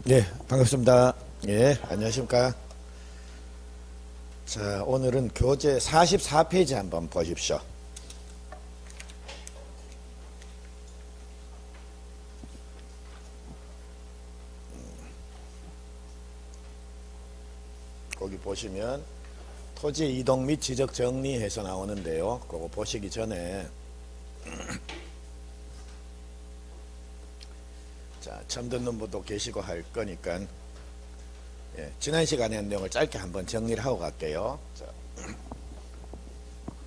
네, 반갑습니다. 예, 안녕하십니까. 자, 오늘은 교재 44페이지 한번 보십시오. 거기 보시면 토지 이동 및 지적 정리해서 나오는데요. 그거 보시기 전에 자, 처음 듣는 분도 계시고 할 거니까 예, 지난 시간에 한 내용을 짧게 한번 정리를 하고 갈게요. 자,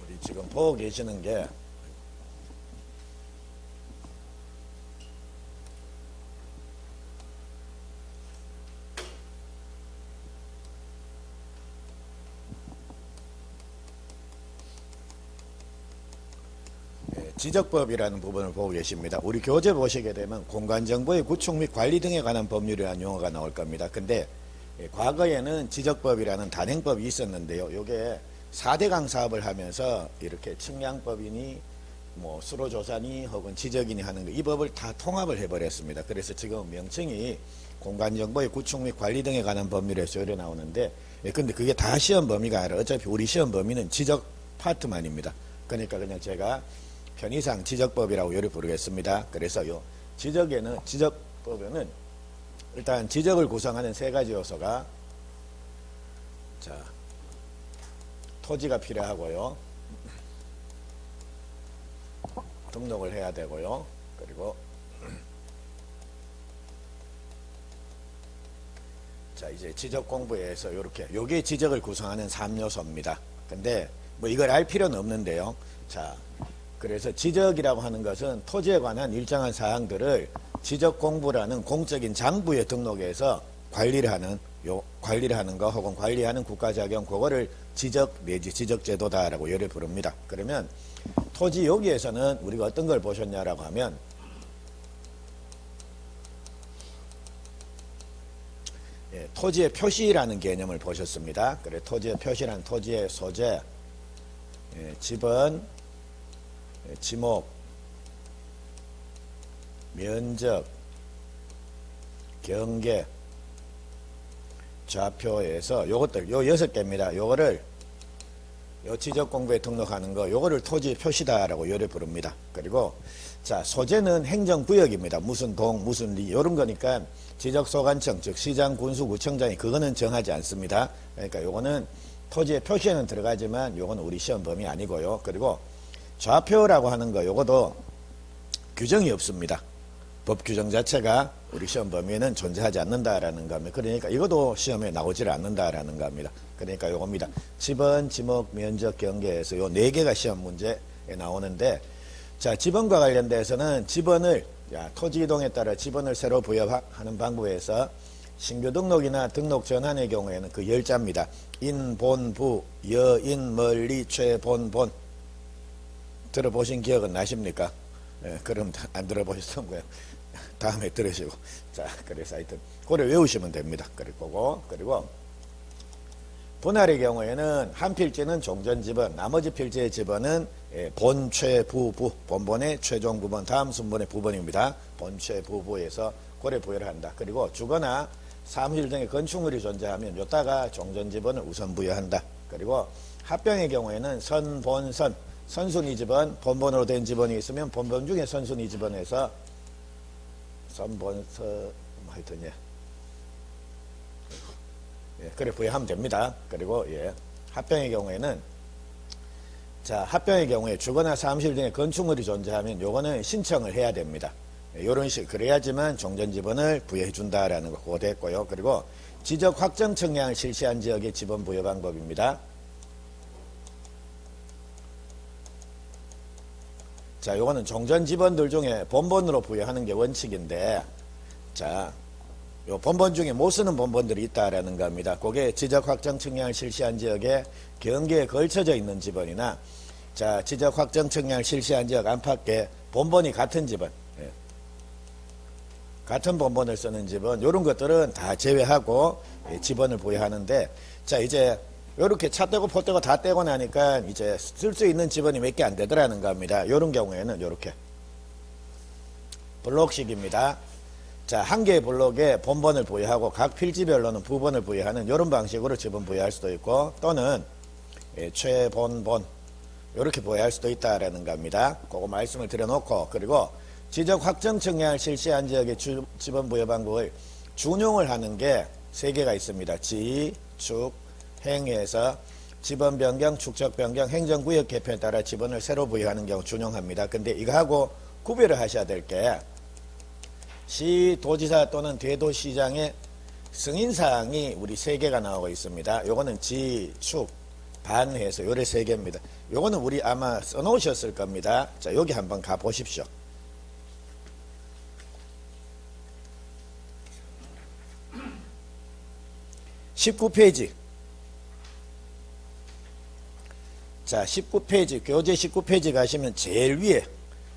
우리 지금 보고 계시는 게 지적법이라는 부분을 보고 계십니다. 우리 교재 보시게 되면 공간정보의 구축 및 관리 등에 관한 법률이라는 용어가 나올 겁니다. 근데 과거에는 지적법이라는 단행법이 있었는데요. 요게 4대강 사업을 하면서 이렇게 측량법이니 뭐 수로조사니 혹은 지적이니 하는 거, 이 법을 다 통합을 해버렸습니다. 그래서 지금 명칭이 공간정보의 구축 및 관리 등에 관한 법률에서 요래 나오는데, 근데 그게 다 시험 범위가 아니라 어차피 우리 시험 범위는 지적 파트만입니다. 그러니까 그냥 제가 편의상 지적법이라고 요리 부르겠습니다. 그래서 요 지적법에는 일단 지적을 구성하는 세 가지 요소가, 자, 토지가 필요하고요, 등록을 해야 되고요, 그리고 자, 이제 지적 공부에서 요게 지적을 구성하는 3요소입니다. 근데 뭐 이걸 알 필요는 없는데요. 자, 그래서 지적이라고 하는 것은 토지에 관한 일정한 사항들을 지적 공부라는 공적인 장부에 등록해서 관리를 하는 거 혹은 관리하는 국가자격, 그거를 지적 내지 지적제도다라고 예를 부릅니다. 그러면 토지 여기에서는 우리가 어떤 걸 보셨냐라고 하면, 예, 토지의 표시라는 개념을 보셨습니다. 그래, 토지의 표시란 토지의 소재, 예, 지번, 지목, 면적, 경계, 좌표에서 요것들, 요 6개입니다. 요거를 요 지적 공부에 등록하는 거, 요거를 토지 표시다라고 요래 부릅니다. 그리고 자, 소재는 행정구역입니다. 무슨 동, 무슨 리, 요런 거니까 지적소관청, 즉 시장, 군수, 구청장이 그거는 정하지 않습니다. 그러니까 요거는 토지의 표시에는 들어가지만 요거는 우리 시험 범위 아니고요. 그리고 좌표라고 하는 거, 요것도 규정이 없습니다. 법 규정 자체가 우리 시험 범위에는 존재하지 않는다라는 겁니다. 그러니까 이것도 시험에 나오질 않는다라는 겁니다. 그러니까 요겁니다. 지번, 지목, 면적, 경계에서 요 4개가 시험 문제에 나오는데, 자, 지번과 관련돼서는 지번을, 토지 이동에 따라 지번을 새로 부여하는 방법에서 신규 등록이나 등록 전환의 경우에는 그 열자입니다. 인, 본, 부, 여, 인, 멀리, 최, 본, 본. 들어보신 기억은 나십니까? 예, 그럼 안 들어보셨던 다음에 들으시고. 자, 그래서 하여튼 그걸 외우시면 됩니다. 그리고 분할의 경우에는 한 필지는 종전 지번, 나머지 필지의 지번은 본, 최, 부, 부, 본본의 최종 부번, 다음 순번의 부번입니다. 본, 최, 부, 부에서 고래 부여를 한다. 그리고 주거나 사무실 등의 건축물이 존재하면 요따가 종전 지번을 우선 부여한다. 그리고 합병의 경우에는 선, 본, 선, 선순위 지번, 본본으로 된 지번이 있으면 본본 중에 선순위 지번에서 선본서, 하여튼, 예, 그래 부여하면 됩니다. 그리고, 예, 합병의 경우에는, 자, 합병의 경우에 주거나 사무실 등의 건축물이 존재하면 요거는 신청을 해야 됩니다. 예, 요런 식, 그래야지만 종전 지번을 부여해 준다라는 거, 그거 됐고요. 그리고 지적 확정 측량을 실시한 지역의 지번 부여 방법입니다. 자, 요거는 종전 지번들 중에 본본으로 부여하는 게 원칙인데, 자, 요 본본 중에 못 쓰는 본본들이 있다라는 겁니다. 그게 지적 확정 측량을 실시한 지역에 경계에 걸쳐져 있는 지번이나, 자, 지적 확정 측량을 실시한 지역 안팎에 본본이 같은 지번, 예, 같은 본본을 쓰는 지번, 요런 것들은 다 제외하고 지번을 부여하는데, 자, 이제 요렇게 차 떼고 포 떼고 다 떼고 나니까 이제 쓸 수 있는 지번이 몇 개 안 되더라는 겁니다. 요런 경우에는 요렇게 블록식입니다. 자, 한 개의 블록에 본번을 부여하고 각 필지별로는 부번을 부여하는 이런 방식으로 지번 부여할 수도 있고, 또는 최본본 이렇게 부여할 수도 있다라는 겁니다. 그거 말씀을 드려놓고, 그리고 지적 확정 측량을 실시한 지역의 지번 부여 방법을 준용을 하는 게 세 개가 있습니다. 지, 축, 행에서 지번 변경, 축적 변경, 행정구역 개편에 따라 지번을 새로 부여하는 경우 준용합니다. 근데 이거하고 구별을 하셔야 될 게, 시, 도지사 또는 대도시장의 승인사항이 우리 세 개가 나오고 있습니다. 요거는 지, 축, 반 해서 요래 세 개입니다. 요거는 우리 아마 써놓으셨을 겁니다. 자, 여기 한번 가 보십시오. 19페이지. 자, 19페이지, 교재 19페이지 가시면 제일 위에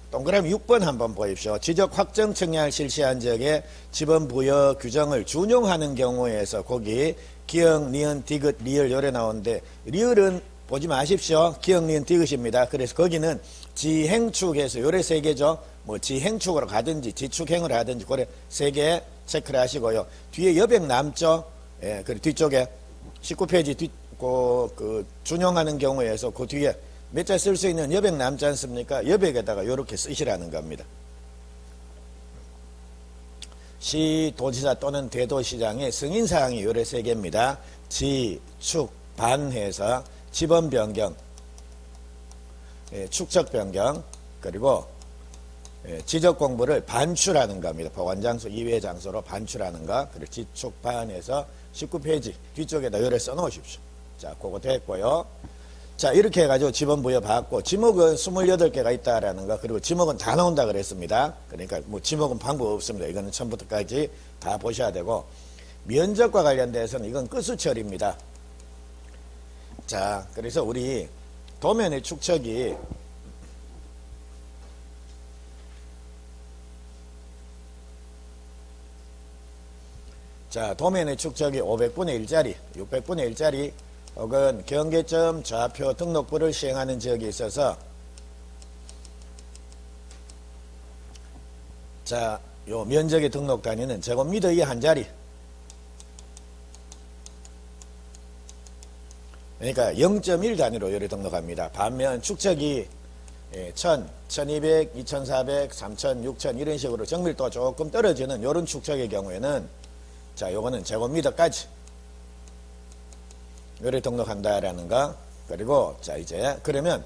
동그라미 6번 한번 보십시오. 지적 확정 측량을 실시한 지역에 지번 부여 규정을 준용하는 경우에서 거기 기역, 니은, 디귿, 리을 요래 나오는데, 리을은 보지 마십시오. 기역, 니은, 디귿입니다. 그래서 거기는 지행축에서 요래 세 개죠. 뭐 지행축으로 가든지 지축행을 하든지 그래 세 개 체크를 하시고요. 뒤에 여백 남죠. 예, 그리고 뒤쪽에 19페이지 그 준용하는 경우에서 그 뒤에 몇 자 쓸 수 있는 여백 남지 않습니까? 여백에다가 요렇게 쓰시라는 겁니다. 시, 도지사 또는 대도시장의 승인사항이 요래 세 개입니다. 지, 축, 반 해서 지번 변경, 축적 변경, 그리고 지적 공부를 반출하는 겁니다. 보관장소 이외의 장소로 반출하는 거. 그리고 지축 반에서 19페이지 뒤쪽에다 요래 써놓으십시오. 자, 그거 됐고요. 자, 이렇게 해가지고 지번 부여 받고, 지목은 28개가 있다라는 거, 그리고 지목은 다 나온다 그랬습니다. 그러니까 뭐 지목은 방법 없습니다. 이거는 처음부터까지 다 보셔야 되고, 면적과 관련돼서는 이건 끝수철입니다. 자, 그래서 우리 도면의 축척이 자, 도면의 축척이 500분의 1짜리, 600분의 1짜리, 혹은 경계점 좌표 등록부를 시행하는 지역이 있어서, 자, 요 면적의 등록 단위는 제곱미터의 한 자리. 그러니까 0.1 단위로 요래 등록합니다. 반면 축척이 1000, 1200, 2400, 3000, 6000 이런 식으로 정밀도가 조금 떨어지는 요런 축척의 경우에는, 자, 요거는 제곱미터까지 요래 등록한다라는 거. 그리고 자, 이제 그러면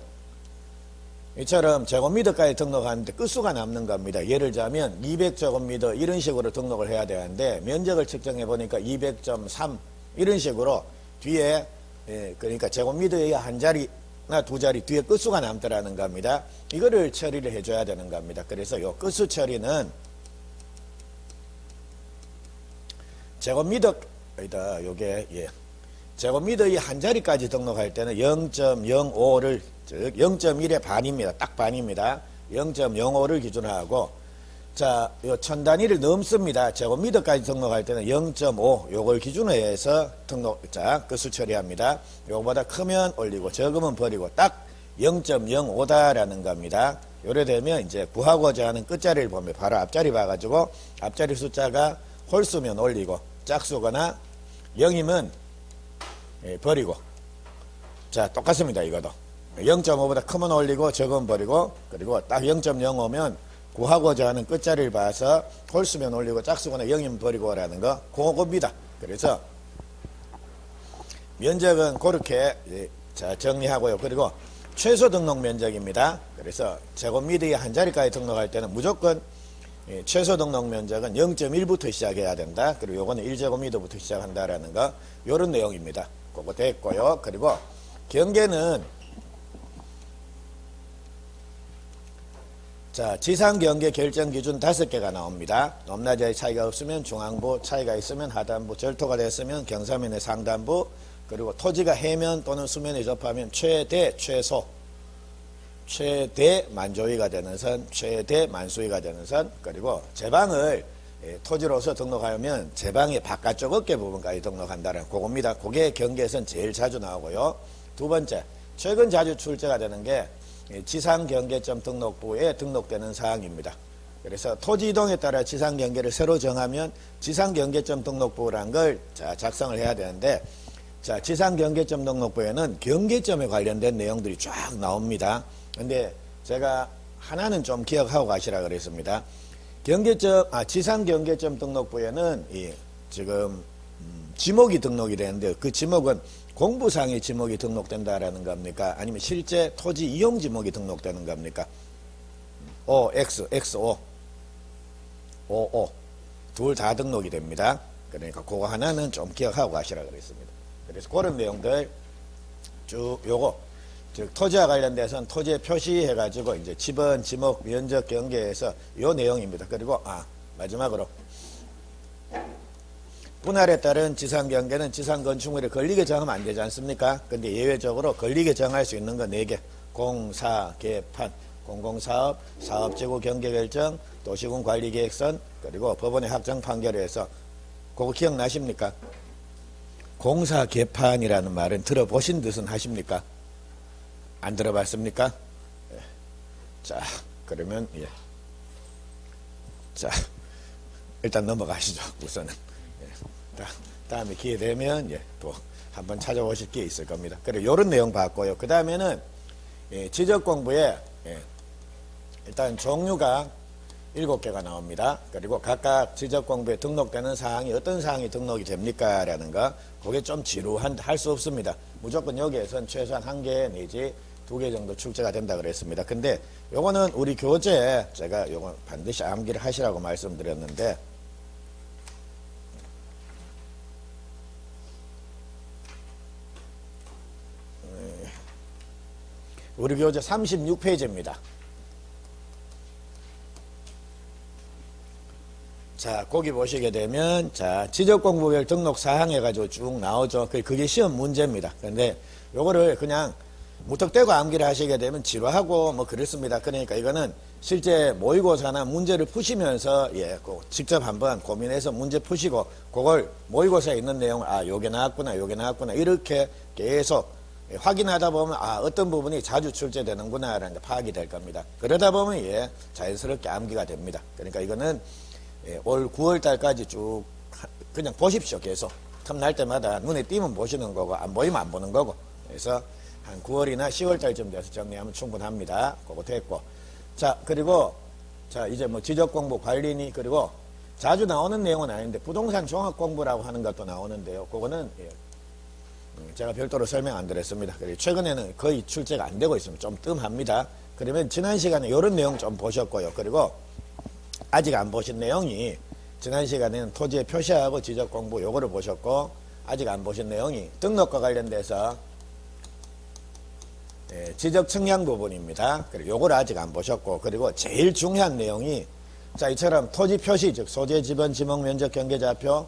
이처럼 제곱미터까지 등록하는데 끝수가 남는 겁니다. 예를 들자면 200제곱미터 이런 식으로 등록을 해야 되는데, 면적을 측정해 보니까 200.3 이런 식으로 뒤에 그러니까 제곱미터의 한 자리나 두 자리 뒤에 끝수가 남더라는 겁니다. 이거를 처리를 해줘야 되는 겁니다. 그래서 요 끝수 처리는 제곱미터이다. 요게 제곱미터의 한 자리까지 등록할 때는 0.05를 즉 0.1의 반입니다. 딱 반입니다. 0.05를 기준으로 하고, 자, 요 1000단위를 넘습니다. 제곱미터까지 등록할 때는 0.5 요걸 기준으로 해서 자, 끝수 처리합니다. 요거보다 크면 올리고 적으면 버리고 딱 0.05다라는 겁니다. 요래 되면 이제 구하고자 하는 끝자리를 보면 바로 앞자리 봐가지고 앞자리 숫자가 홀수면 올리고 짝수거나 0이면 버리고, 자, 똑같습니다. 이거도 0.5보다 크면 올리고 적으면 버리고, 그리고 딱 0.05면 구하고자 하는 끝자리를 봐서 홀수면 올리고 짝수거나 0이면 버리고 라는 거, 그겁니다. 그래서 면적은 그렇게 자, 정리하고요. 그리고 최소 등록 면적입니다. 그래서 제곱미터의 한 자리까지 등록할 때는 무조건 최소 등록 면적은 0.1부터 시작해야 된다. 그리고 요거는 1제곱미터부터 시작한다라는 거, 요런 내용입니다. 그거 됐고요. 그리고 경계는, 자, 지상 경계 결정 기준 5개가 나옵니다. 높낮이의 차이가 없으면 중앙부, 차이가 있으면 하단부, 절토가 됐으면 경사면의 상단부, 그리고 토지가 해면 또는 수면에 접하면 최대, 최소, 최대 만조위가 되는 선, 최대 만수위가 되는 선, 그리고 제방을 토지로서 등록하면 제방의 바깥쪽 어깨 부분까지 등록한다는 그겁니다. 그게 경계에선 제일 자주 나오고요. 두 번째, 최근 자주 출제가 되는 게 지상 경계점 등록부에 등록되는 사항입니다. 그래서 토지 이동에 따라 지상 경계를 새로 정하면 지상 경계점 등록부라는 걸 작성을 해야 되는데, 자, 지상 경계점 등록부에는 경계점에 관련된 내용들이 쫙 나옵니다. 근데 제가 하나는 좀 기억하고 가시라 그랬습니다. 지상 경계점 등록부에는 지금 지목이 등록이 되는데, 그 지목은 공부상의 지목이 등록된다라는 겁니까? 아니면 실제 토지 이용 지목이 등록되는 겁니까? XO, OO 둘 다 등록이 됩니다. 그러니까 그거 하나는 좀 기억하고 가시라 그랬습니다. 그래서 그런 내용들 쭉 요거, 즉 토지와 관련돼서는 토지에 표시해가지고 이제 지번, 지목, 면적, 경계에서 요 내용입니다. 그리고 마지막으로 분할에 따른 지상 경계는 지상 건축물에 걸리게 정하면 안 되지 않습니까? 근데 예외적으로 걸리게 정할 수 있는 거 4개. 공사, 개판, 공공사업, 사업지구 경계결정, 도시군 관리계획선, 그리고 법원의 확정 판결에서 그거 기억나십니까? 공사 개판이라는 말은 들어보신 듯은 하십니까? 안 들어봤습니까? 예. 자, 그러면 자, 일단 넘어가시죠. 우선은. 다음에 기회 되면 또 한번 찾아보실 게 있을 겁니다. 그리고 이런 내용 봤고요. 그 다음에는 지적 공부에 일단 종류가 7개가 나옵니다. 그리고 각각 지적 공부에 등록되는 사항이 어떤 사항이 등록이 됩니까? 라는 거, 그게 좀 지루한, 할 수 없습니다. 무조건 여기에선 최소한 1개 내지 2개 정도 출제가 된다 그랬습니다. 근데 요거는 우리 교재에 제가 요거 반드시 암기를 하시라고 말씀드렸는데, 우리 교재 36페이지입니다. 자, 거기 보시게 되면, 자, 지적공부별 등록 사항 해가지고 쭉 나오죠. 그게 시험 문제입니다. 근데 요거를 그냥 무턱대고 암기를 하시게 되면 지루하고 뭐 그렇습니다. 그러니까 이거는 실제 모의고사나 문제를 푸시면서 직접 한번 고민해서 문제 푸시고, 그걸 모의고사에 있는 내용을 요게 나왔구나, 요게 나왔구나, 이렇게 계속 확인하다 보면 어떤 부분이 자주 출제되는구나 라는 게 파악이 될 겁니다. 그러다 보면 자연스럽게 암기가 됩니다. 그러니까 이거는 올 9월 달까지 쭉 그냥 보십시오. 계속 틈날 때마다 눈에 띄면 보시는 거고, 안 보이면 안 보는 거고. 그래서 한 9월이나 10월 달쯤 돼서 정리하면 충분합니다. 그거 됐고, 자, 그리고 자, 이제 뭐 지적 공부 관리니, 그리고 자주 나오는 내용은 아닌데 부동산 종합 공부라고 하는 것도 나오는데요. 그거는 제가 별도로 설명 안 드렸습니다. 그리고 최근에는 거의 출제가 안 되고 있으면 좀 뜸합니다. 그러면 지난 시간에 이런 내용 좀 보셨고요. 그리고 아직 안 보신 내용이, 지난 시간에는 토지에 표시하고 지적 공부 요거를 보셨고, 아직 안 보신 내용이 등록과 관련돼서 지적 측량 부분입니다. 그리고 요거를 아직 안 보셨고, 그리고 제일 중요한 내용이, 자, 이처럼 토지 표시, 즉 소재, 지번, 지목, 면적, 경계좌표,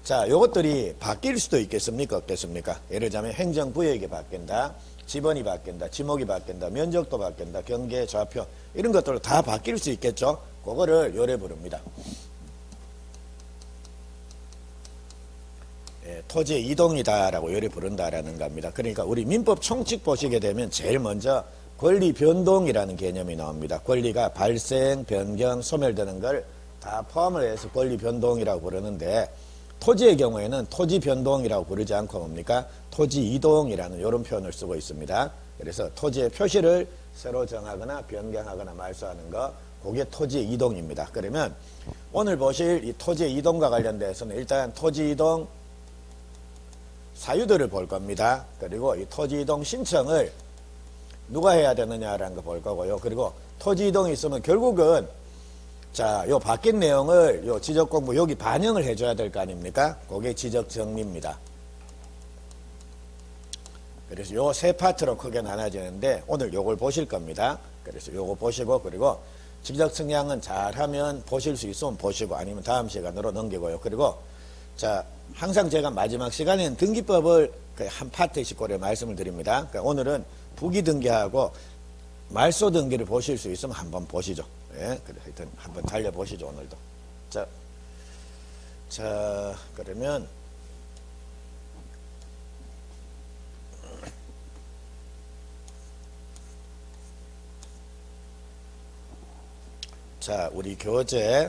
자, 요것들이 바뀔 수도 있겠습니까? 없겠습니까? 예를 들자면 행정부역이 바뀐다, 지번이 바뀐다, 지목이 바뀐다, 면적도 바뀐다, 경계, 좌표, 이런 것들도 다 바뀔 수 있겠죠? 그거를 요래 부릅니다. 토지의 이동이다라고 요래 부른다라는 겁니다. 그러니까 우리 민법 총칙 보시게 되면 제일 먼저 권리 변동이라는 개념이 나옵니다. 권리가 발생, 변경, 소멸되는 걸 다 포함을 해서 권리 변동이라고 부르는데, 토지의 경우에는 토지 변동이라고 부르지 않고 뭡니까? 토지 이동이라는 이런 표현을 쓰고 있습니다. 그래서 토지의 표시를 새로 정하거나 변경하거나 말소하는 거, 그게 토지의 이동입니다. 그러면 오늘 보실 이 토지의 이동과 관련돼서는 일단 토지 이동 사유들을 볼 겁니다. 그리고 이 토지 이동 신청을 누가 해야 되느냐라는 거 볼 거고요. 그리고 토지 이동이 있으면 결국은, 자, 요 바뀐 내용을 요 지적 공부 여기 반영을 해줘야 될 거 아닙니까? 그게 지적 정리입니다. 그래서 요 세 파트로 크게 나눠지는데 오늘 요걸 보실 겁니다. 그래서 요거 보시고, 그리고 지적 측량은 잘하면 보실 수 있으면 보시고, 아니면 다음 시간으로 넘기고요. 그리고 자, 항상 제가 마지막 시간에는 등기법을 한 파트씩 고려 말씀을 드립니다. 그러니까 오늘은 부기 등기하고 말소 등기를 보실 수 있으면 한번 보시죠. 그래, 하여튼 한번 달려보시죠, 오늘도. 자, 그러면 자, 우리 교재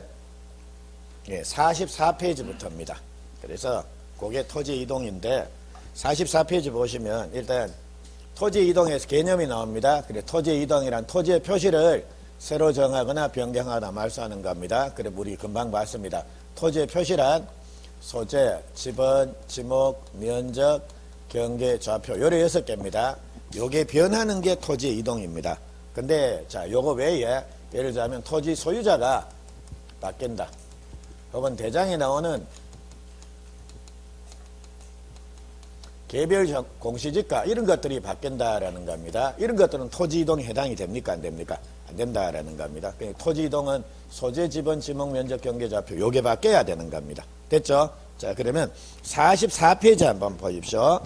44페이지부터입니다. 그래서 그게 토지 이동인데 44페이지 보시면 일단 토지 이동에서 개념이 나옵니다. 그래 토지 이동이란 토지의 표시를 새로 정하거나 변경하거나 말소하는 겁니다. 그래 우리 금방 봤습니다. 토지의 표시란 소재, 지번, 지목, 면적, 경계, 좌표 요래 6개입니다. 요게 변하는 게 토지 이동입니다. 근데 자 요거 외에 예를 들자면 토지 소유자가 바뀐다. 혹은 대장에 나오는 개별 공시지가 이런 것들이 바뀐다라는 겁니다. 이런 것들은 토지 이동에 해당이 됩니까? 안 됩니까? 안 된다라는 겁니다. 토지 이동은 소재, 지번, 지목, 면적, 경계, 좌표 요게 바뀌어야 되는 겁니다. 됐죠? 자 그러면 44페이지 한번 보십시오.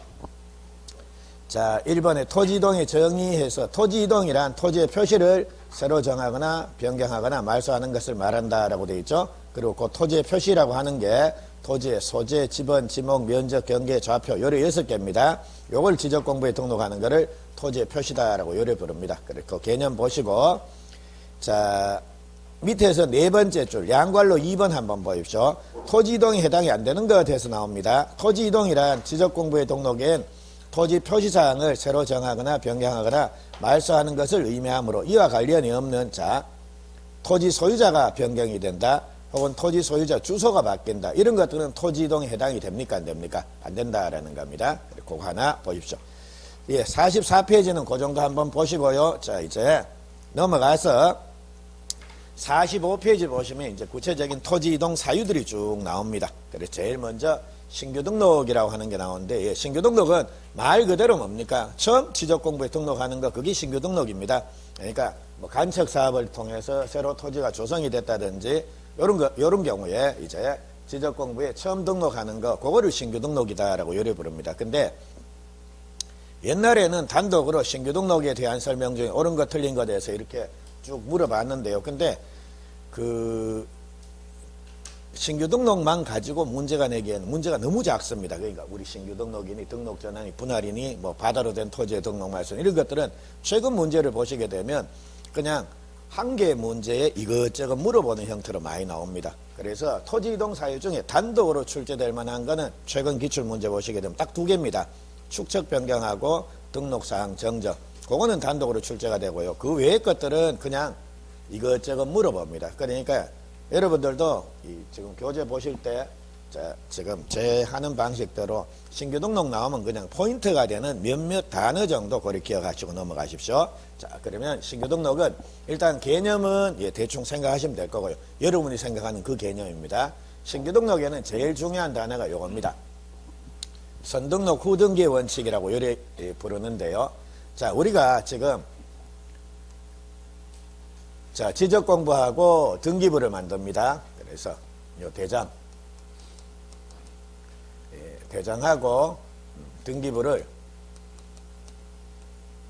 자 1번에 토지 이동에 정의해서 토지 이동이란 토지의 표시를 새로 정하거나 변경하거나 말소하는 것을 말한다라고 되어 있죠. 그리고 그 토지의 표시라고 하는 게 토지의 소재, 지번, 지목, 면적, 경계, 좌표 요래 6개입니다. 요걸 지적 공부에 등록하는 거를 토지의 표시다라고 요래 부릅니다. 그래 그 개념 보시고 자 밑에서 네 번째 줄 양괄로 2번 한번 보십시오. 토지 이동이 해당이 안 되는 것에서 나옵니다. 토지 이동이란 지적 공부에 등록인 토지 표시사항을 새로 정하거나 변경하거나 말소하는 것을 의미하므로 이와 관련이 없는 자 토지 소유자가 변경이 된다. 혹은 토지 소유자 주소가 바뀐다. 이런 것들은 토지 이동에 해당이 됩니까? 안 됩니까? 안 된다라는 겁니다. 그거 하나 보십시오. 예, 44페이지는 그 정도 한번 보시고요. 자, 이제 넘어가서 45페이지 보시면 이제 구체적인 토지 이동 사유들이 쭉 나옵니다. 그래서 제일 먼저 신규 등록이라고 하는 게 나오는데, 예, 신규 등록은 말 그대로 뭡니까? 처음 지적 공부에 등록하는 거, 그게 신규 등록입니다. 그러니까 뭐 간척 사업을 통해서 새로 토지가 조성이 됐다든지, 요런 경우에 이제 지적 공부에 처음 등록하는 거, 그거를 신규 등록이다라고 요래 부릅니다. 근데 옛날에는 단독으로 신규 등록에 대한 설명 중에 옳은 거 틀린 거에 대해서 이렇게 쭉 물어봤는데요. 근데 그 신규 등록만 가지고 문제가 내기에는 문제가 너무 작습니다. 그러니까 우리 신규 등록이니 등록 전환이 분할이니 뭐 바다로 된 토지의 등록 말소 이런 것들은 최근 문제를 보시게 되면 그냥 한 개의 문제에 이것저것 물어보는 형태로 많이 나옵니다. 그래서 토지 이동 사유 중에 단독으로 출제될 만한 거는 최근 기출 문제 보시게 되면 딱 2개입니다. 축척 변경하고 등록사항 정정. 그거는 단독으로 출제가 되고요. 그 외의 것들은 그냥 이것저것 물어봅니다. 그러니까 여러분들도 지금 교재 보실 때 자, 지금 제 하는 방식대로 신규 등록 나오면 그냥 포인트가 되는 몇몇 단어 정도 그렇게 기억하시고 넘어가십시오. 자, 그러면 신규 등록은 일단 개념은 예, 대충 생각하시면 될 거고요. 여러분이 생각하는 그 개념입니다. 신규 등록에는 제일 중요한 단어가 요겁니다. 선등록 후등기 원칙이라고 요래 부르는데요. 자, 우리가 지금 자, 지적 공부하고 등기부를 만듭니다. 그래서 요 대장 대장하고 등기부를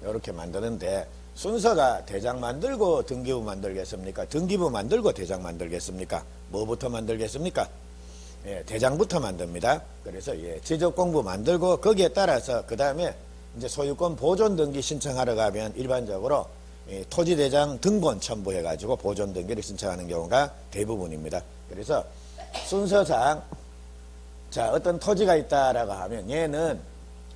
이렇게 만드는데 순서가 대장 만들고 등기부 만들겠습니까? 등기부 만들고 대장 만들겠습니까? 뭐부터 만들겠습니까? 예, 대장부터 만듭니다. 그래서 예, 지적 공부 만들고 거기에 따라서 그 다음에 이제 소유권 보존 등기 신청하러 가면 일반적으로 예, 토지대장 등본 첨부해가지고 보존 등기를 신청하는 경우가 대부분입니다. 그래서 순서상 자, 어떤 토지가 있다라고 하면 얘는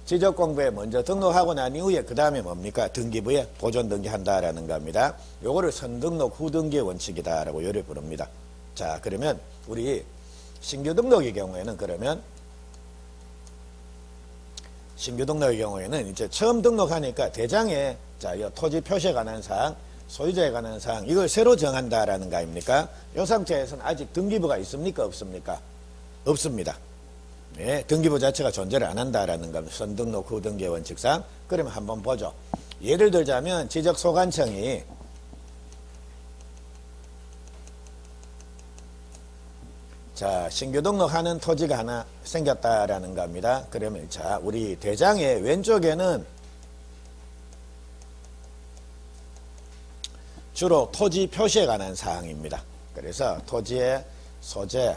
지적 공부에 먼저 등록하고 난 이후에 그 다음에 뭡니까? 등기부에 보존 등기한다라는 겁니다. 요거를 선등록 후등기의 원칙이다라고 요래 부릅니다. 자, 그러면 우리 신규 등록의 경우에는 그러면 신규 등록의 경우에는 이제 처음 등록하니까 대장에 자, 이 토지 표시에 관한 사항, 소유자에 관한 사항 이걸 새로 정한다라는 거 아닙니까? 이 상태에서는 아직 등기부가 있습니까? 없습니까? 없습니다. 네, 등기부 자체가 존재를 안 한다라는 겁니다. 선등록 후등기 원칙상. 그러면 한번 보죠. 예를 들자면 지적소관청이 자, 신규 등록하는 토지가 하나 생겼다라는 겁니다. 그러면 자, 우리 대장의 왼쪽에는 주로 토지 표시에 관한 사항입니다. 그래서 토지의 소재,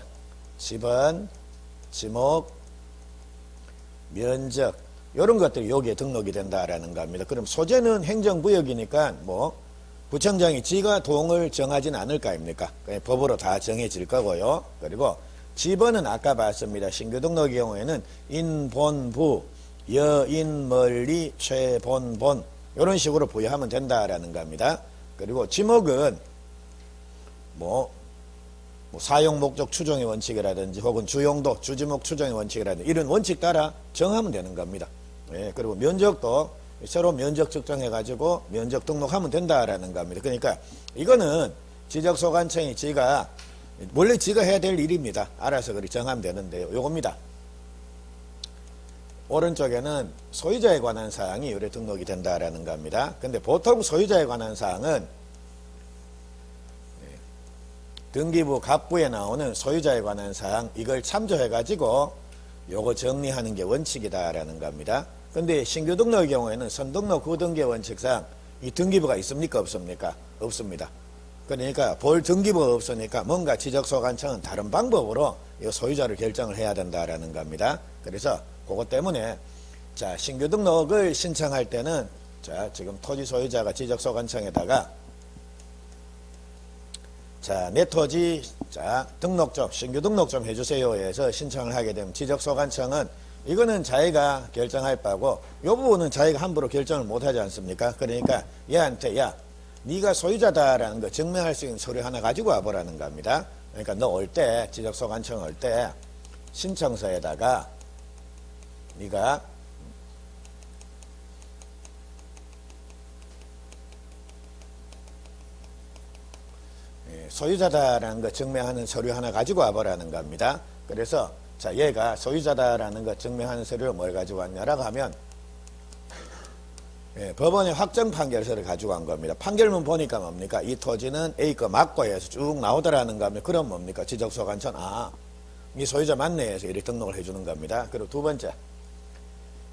지번, 지목, 면적 이런 것들이 여기에 등록이 된다라는 겁니다. 그럼 소재는 행정구역이니까 뭐 구청장이 지가 동을 정하지는 않을 거 아닙니까? 법으로 다 정해질 거고요. 그리고 지번은 아까 봤습니다. 신규 등록의 경우에는 인본부, 여인멀리, 최본본 이런 식으로 부여하면 된다라는 겁니다. 그리고 지목은 뭐 사용 목적 추정의 원칙이라든지 혹은 주용도, 주지목 추정의 원칙이라든지 이런 원칙 따라 정하면 되는 겁니다. 예, 그리고 면적도 새로 면적 측정해가지고 면적 등록하면 된다라는 겁니다. 그러니까 이거는 지적소관청이 지가 원래 지가 해야 될 일입니다. 알아서 그리 정하면 되는데요. 요겁니다. 오른쪽에는 소유자에 관한 사항이 요래 등록이 된다라는 겁니다. 근데 보통 소유자에 관한 사항은 등기부 갑부에 나오는 소유자에 관한 사항 이걸 참조해 가지고 요거 정리하는 게 원칙이다라는 겁니다. 근데 신규 등록의 경우에는 선등록 후등기 원칙상 이 등기부가 있습니까 없습니까? 없습니다. 그러니까 볼 등기부가 없으니까 뭔가 지적소관청은 다른 방법으로 이 소유자를 결정을 해야 된다라는 겁니다. 그래서 그것 때문에 자 신규 등록을 신청할 때는 자 지금 토지 소유자가 지적소관청에다가 자, 내 토지, 자, 등록 좀, 신규 등록 좀 해주세요 해서 신청을 하게 되면 지적소관청은 이거는 자기가 결정할 바고 요 부분은 자기가 함부로 결정을 못하지 않습니까? 그러니까 얘한테 야, 네가 소유자다라는 거 증명할 수 있는 서류 하나 가지고 와보라는 겁니다. 그러니까 너 올 때, 지적소관청 올 때 신청서에다가 네가 소유자다라는 거 증명하는 서류 하나 가지고 와보라는 겁니다. 그래서 자 얘가 소유자다라는 거 증명하는 서류를 뭘 가지고 왔냐라고 하면 법원의 확정 판결서를 가지고 간 겁니다. 판결문 보니까 뭡니까? 이 토지는 A 거 맞고 해서 쭉 나오더라는 겁니다. 그럼 뭡니까? 지적소관청 이 소유자 맞네 해서 이렇게 등록을 해주는 겁니다. 그리고 두 번째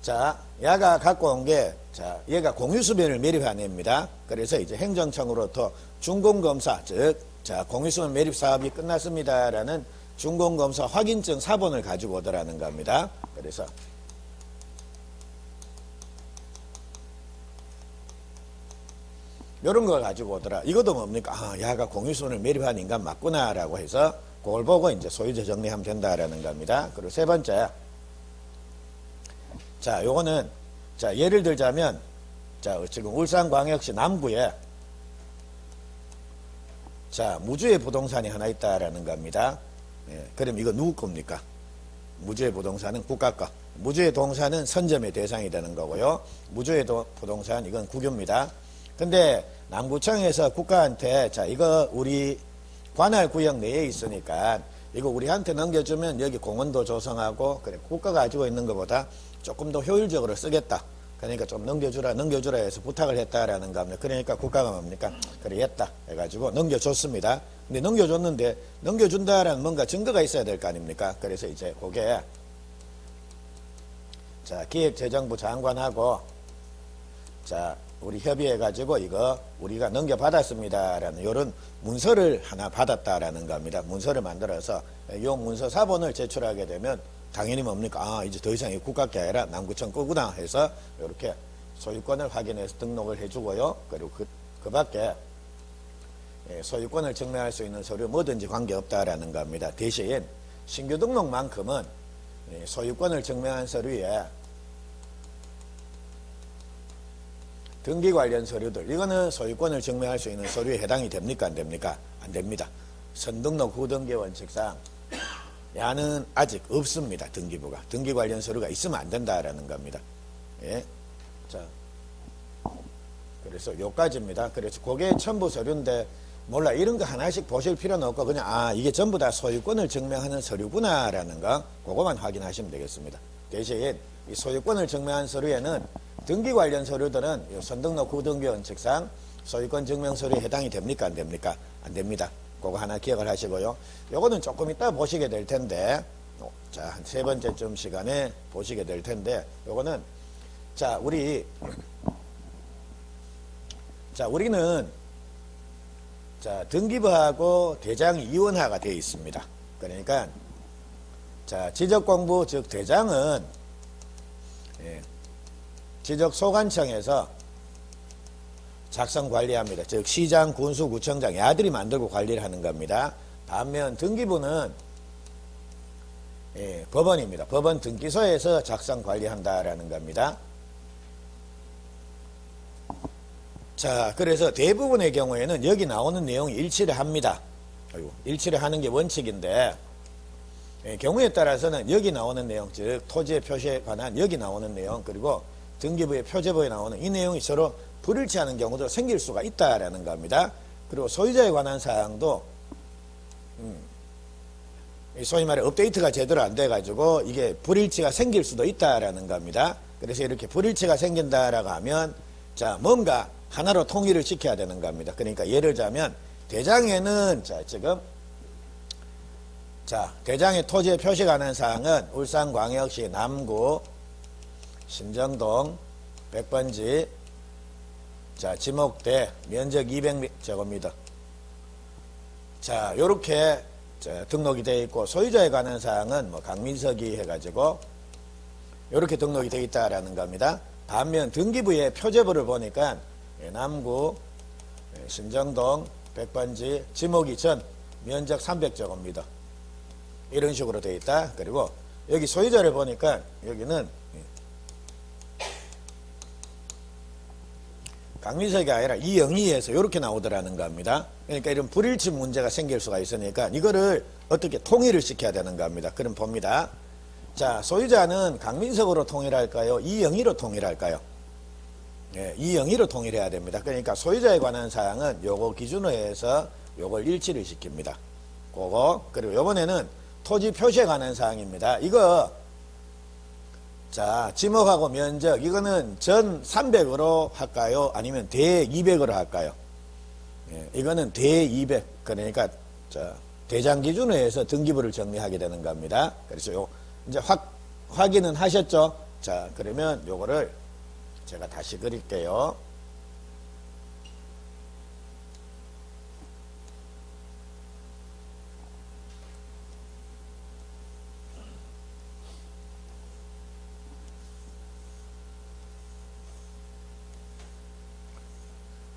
자 얘가 갖고 온 게 자 얘가 공유수변을 매립한 애입니다. 그래서 이제 행정청으로부터 준공검사 즉 자 공유수변 매립 사업이 끝났습니다라는 준공검사 확인증 사본을 가지고 오더라는 겁니다. 그래서 이런 걸 가지고 오더라. 이것도 뭡니까? 야가 공유수변을 매립한 인간 맞구나라고 해서 그걸 보고 이제 소유자 정리하면 된다라는 겁니다. 그리고 세 번째 자 요거는 자 예를 들자면 자 지금 울산광역시 남구에 자 무주의 부동산이 하나 있다라는 겁니다. 예, 그럼 이거 누구 겁니까? 무주의 부동산은 국가 거. 무주의 동산은 선점의 대상이 되는 거고요. 무주의 부동산 이건 국유입니다. 근데 남구청에서 국가한테 자 이거 우리 관할 구역 내에 있으니까 이거 우리한테 넘겨주면 여기 공원도 조성하고 그래 국가가 가지고 있는 것보다 조금 더 효율적으로 쓰겠다. 그러니까 좀 넘겨주라 해서 부탁을 했다라는 겁니다. 그러니까 국가가 뭡니까? 그래 했다 해가지고 넘겨줬습니다. 근데 넘겨줬는데 넘겨준다라는 뭔가 증거가 있어야 될 거 아닙니까? 그래서 이제 그게 자 기획재정부 장관하고 자 우리 협의해가지고 이거 우리가 넘겨받았습니다라는 이런 문서를 하나 받았다라는 겁니다. 문서를 만들어서 이 문서 사본을 제출하게 되면 당연히 뭡니까? 이제 더 이상 이 국가게 아니라 남구청 거구나 해서 이렇게 소유권을 확인해서 등록을 해주고요. 그리고 그 밖에 소유권을 증명할 수 있는 서류 뭐든지 관계없다라는 겁니다. 대신 신규 등록만큼은 소유권을 증명한 서류에 등기 관련 서류들 이거는 소유권을 증명할 수 있는 서류에 해당이 됩니까? 안 됩니까? 안 됩니다. 선등록 후등기 원칙상 야는 아직 없습니다. 등기부가. 등기 관련 서류가 있으면 안 된다라는 겁니다. 예. 자. 그래서 요까지입니다. 그래서 그게 첨부 서류인데 몰라 이런 거 하나씩 보실 필요는 없고 그냥 이게 전부 다 소유권을 증명하는 서류구나라는 거 그거만 확인하시면 되겠습니다. 대신 이 소유권을 증명한 서류에는 등기 관련 서류들은 선등록 후등기 원칙상 소유권 증명 서류에 해당이 됩니까? 안 됩니까? 안 됩니다. 그거 하나 기억을 하시고요. 요거는 조금 이따 보시게 될 텐데 자, 한 세 번째쯤 시간에 보시게 될 텐데 요거는 자, 우리는 자, 등기부하고 대장이 이원화가 되어 있습니다. 그러니까 자, 지적공부 즉 대장은 지적소관청에서 작성 관리합니다. 즉 시장, 군수, 구청장 야들이 만들고 관리를 하는 겁니다. 반면 등기부는 법원입니다. 법원 등기소에서 작성 관리한다라는 겁니다. 자, 그래서 대부분의 경우에는 여기 나오는 내용이 일치를 합니다. 일치를 하는 게 원칙인데 경우에 따라서는 여기 나오는 내용, 즉 토지의 표시에 관한 여기 나오는 내용, 그리고 등기부의 표제부에 나오는 이 내용이 서로 불일치하는 경우도 생길 수가 있다라는 겁니다. 그리고 소유자에 관한 사항도 소위 말해 업데이트가 제대로 안 돼가지고 이게 불일치가 생길 수도 있다라는 겁니다. 그래서 이렇게 불일치가 생긴다라고 하면 자, 뭔가 하나로 통일을 시켜야 되는 겁니다. 그러니까 예를 들자면 대장에는 지금 대장의 토지의 표시가 관한 사항은 울산광역시 남구 신정동 100번지 지목대 면적 200제곱미터. 자, 요렇게 등록이 되어 있고 소유자에 관한 사항은 뭐 강민석이 해가지고 요렇게 등록이 되어 있다라는 겁니다. 반면 등기부의 표제부를 보니까 남구 신정동 100번지 지목이 전 면적 300제곱미터 이런 식으로 되어 있다. 그리고 여기 소유자를 보니까 여기는 강민석이 아니라 이영희에서 이렇게 나오더라는 겁니다. 그러니까 이런 불일치 문제가 생길 수가 있으니까 이거를 어떻게 통일을 시켜야 되는 겁니다. 그럼 봅니다. 자, 소유자는 강민석으로 통일할까요? 이영희로 통일할까요? 이영희로 통일해야 됩니다. 그러니까 소유자에 관한 사항은 요거 기준으로 해서 요걸 일치를 시킵니다. 그거. 그리고 요번에는 토지 표시에 관한 사항입니다. 이거 자, 지목하고 면적 이거는 전 300으로 할까요? 아니면 대 200으로 할까요? 이거는 대 200. 그러니까 대장 기준으로 해서 등기부를 정리하게 되는 겁니다. 그래서 요 이제 확인은 하셨죠? 자, 그러면 요거를 제가 다시 그릴게요.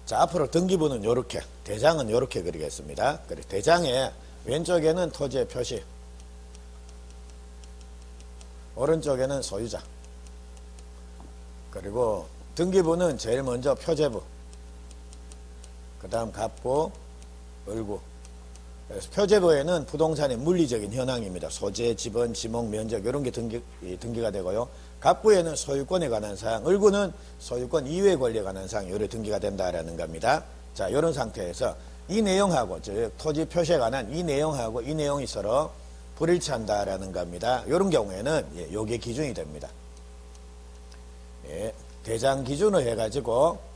자, 앞으로 등기부는 요렇게, 대장은 요렇게 그리겠습니다. 그리고 대장의 왼쪽에는 토지의 표시, 오른쪽에는 소유자, 그리고 등기부는 제일 먼저 표제부, 그 다음 갑부, 을구. 그래서 표제부에는 부동산의 물리적인 현황입니다. 소재, 지번, 지목, 면적 이런 게 등기가 되고요. 갑부에는 소유권에 관한 사항, 을구는 소유권 이외의 권리에 관한 사항, 요래 등기가 된다라는 겁니다. 자, 이런 상태에서 이 내용하고, 즉 토지 표시에 관한 이 내용하고 이 내용이 서로 불일치한다라는 겁니다. 이런 경우에는 요게 기준이 됩니다. 대장 기준으로 해가지고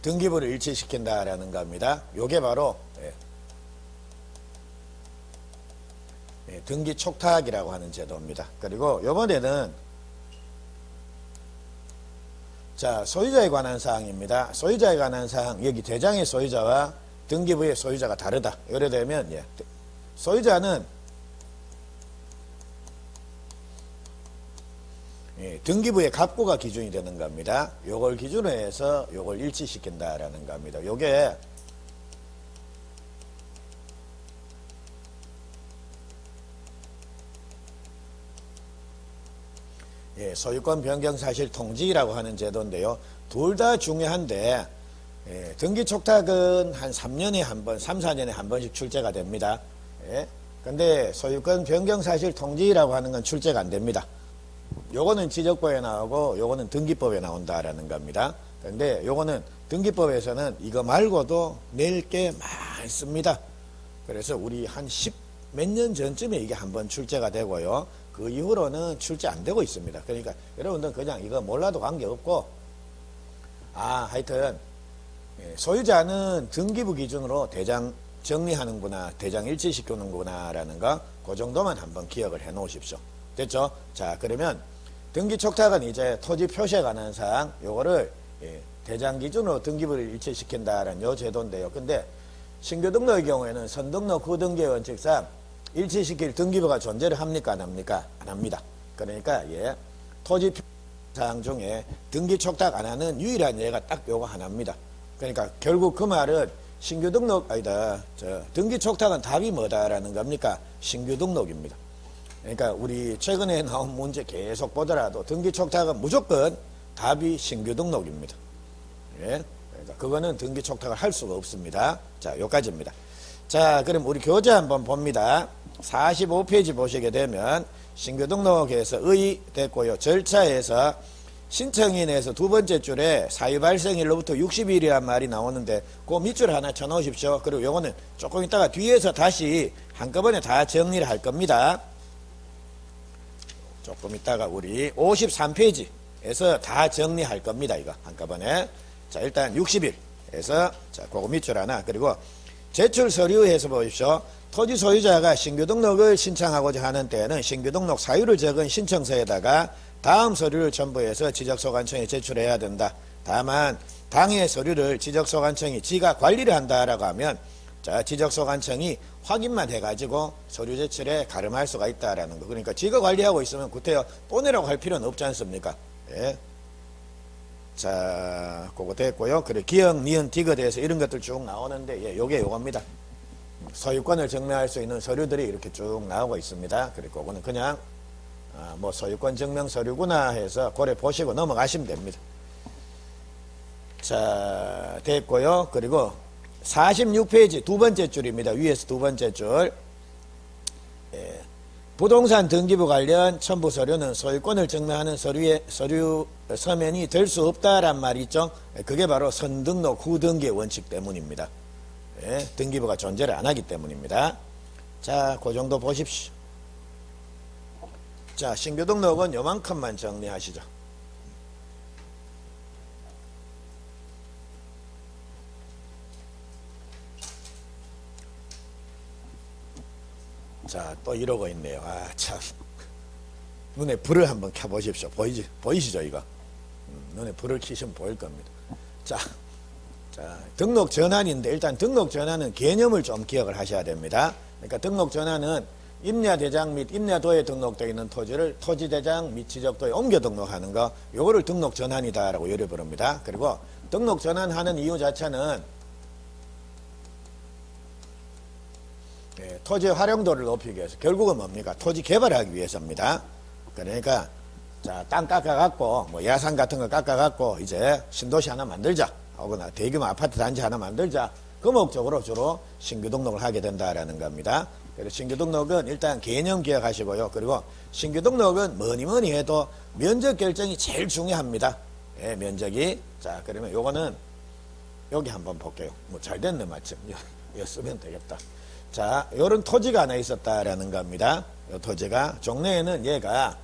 등기부를 일치시킨다라는 겁니다. 요게 바로 등기 촉탁이라고 하는 제도입니다. 그리고 요번에는 자, 소유자에 관한 사항입니다. 소유자에 관한 사항, 여기 대장의 소유자와 등기부의 소유자가 다르다. 예를 들면 소유자는 등기부의 갑부가 기준이 되는 겁니다. 요걸 기준으로 해서 요걸 일치시킨다라는 겁니다. 요게 소유권 변경 사실 통지라고 하는 제도인데요. 둘 다 중요한데 등기 촉탁은 한 3년에 한 번, 3, 4년에 한 번씩 출제가 됩니다. 근데 소유권 변경 사실 통지라고 하는 건 출제가 안 됩니다. 요거는 지적법에 나오고 요거는 등기법에 나온다라는 겁니다. 근데 요거는 등기법에서는 이거 말고도 낼 게 많습니다. 그래서 우리 한 10 몇 년 전쯤에 이게 한번 출제가 되고요. 그 이후로는 출제 안 되고 있습니다. 그러니까 여러분들 그냥 이거 몰라도 관계없고 하여튼 소유자는 등기부 기준으로 대장 정리하는구나, 대장 일치시키는구나 라는 거, 그 정도만 한번 기억을 해 놓으십시오. 됐죠? 자, 그러면 등기 촉탁은 이제 토지 표시에 관한 사항, 요거를 대장 기준으로 등기부를 일치시킨다라는 요 제도인데요. 근데 신규 등록의 경우에는 선등록 후등기의 원칙상 일치시킬 등기부가 존재를 합니까? 안 합니까? 안 합니다. 그러니까 토지 사항 중에 등기 촉탁 안 하는 유일한 예가 딱 요거 하나입니다. 그러니까 결국 그 말은 신규 등록 아니다. 등기 촉탁은 답이 뭐다라는 겁니까? 신규 등록입니다. 그러니까 우리 최근에 나온 문제 계속 보더라도 등기 촉탁은 무조건 답이 신규 등록입니다. 예? 그러니까 그거는 등기 촉탁을 할 수가 없습니다. 자, 요까지입니다. 자, 그럼 우리 교재 한번 봅니다. 45페이지 보시게 되면 신규 등록에서 의 됐고요. 절차에서 신청인에서 두 번째 줄에 사유 발생일로부터 60일이란 말이 나오는데 그 밑줄 하나 쳐놓으십시오. 그리고 요거는 조금 있다가 뒤에서 다시 한꺼번에 다 정리를 할 겁니다. 조금 있다가 우리 53페이지에서 다 정리할 겁니다. 이거 한꺼번에. 자, 일단 60일에서 자, 그거 밑줄 하나. 그리고 제출 서류에서 보십시오. 토지 소유자가 신규 등록을 신청하고자 하는 때에는 신규 등록 사유를 적은 신청서에다가 다음 서류를 첨부해서 지적소관청에 제출해야 된다. 다만 당해 서류를 지적소관청이 지가 관리를 한다라고 하면 자, 지적소관청이 확인만 해가지고 서류 제출에 가름할 수가 있다라는 거. 그러니까 지가 관리하고 있으면 구태여 보내라고 할 필요는 없지 않습니까? 예. 자, 그거 됐고요. 그래 기억, 니은, 디귿에 대해서 이런 것들 쭉 나오는데 예, 요게 요겁니다. 소유권을 증명할 수 있는 서류들이 이렇게 쭉 나오고 있습니다. 그리고 그거는 그냥 뭐 소유권 증명 서류구나 해서 고래 보시고 넘어가시면 됩니다. 자, 됐고요. 그리고 46페이지 두 번째 줄입니다. 위에서 두 번째 줄. 예. 부동산 등기부 관련 첨부 서류는 소유권을 증명하는 서류 서면이 될 수 없다란 말이 있죠. 그게 바로 선등록 후등기의 원칙 때문입니다. 예, 등기부가 존재를 안 하기 때문입니다. 자, 그 정도 보십시오. 자, 신규 등록은 요만큼만 정리하시죠. 자, 또 이러고 있네요. 아, 참. 눈에 불을 한번 켜보십시오. 보이시죠, 이거? 눈에 불을 켜시면 보일 겁니다. 자, 등록 전환인데, 일단 등록 전환은 개념을 좀 기억을 하셔야 됩니다. 그러니까 등록 전환은 임야대장 및 임야도에 등록되어 있는 토지를 토지대장 및 지적도에 옮겨 등록하는 거, 요거를 등록 전환이다라고 요리 부릅니다. 그리고 등록 전환하는 이유 자체는 토지의 활용도를 높이기 위해서, 결국은 뭡니까? 토지 개발하기 위해서입니다. 그러니까 자, 땅 깎아갖고 뭐 야산 같은 거 깎아갖고 이제 신도시 하나 만들자, 혹은 대규모 아파트 단지 하나 만들자, 그 목적으로 주로 신규 등록을 하게 된다라는 겁니다. 그래서 신규 등록은 일단 개념 기억하시고요. 그리고 신규 등록은 뭐니 해도 면적 결정이 제일 중요합니다. 예, 면적이. 자, 그러면 요거는 여기 한번 볼게요. 뭐 잘 됐네, 마침. 이거 쓰면 되겠다. 자, 요런 토지가 하나 있었다라는 겁니다. 요 토지가 종래에는 얘가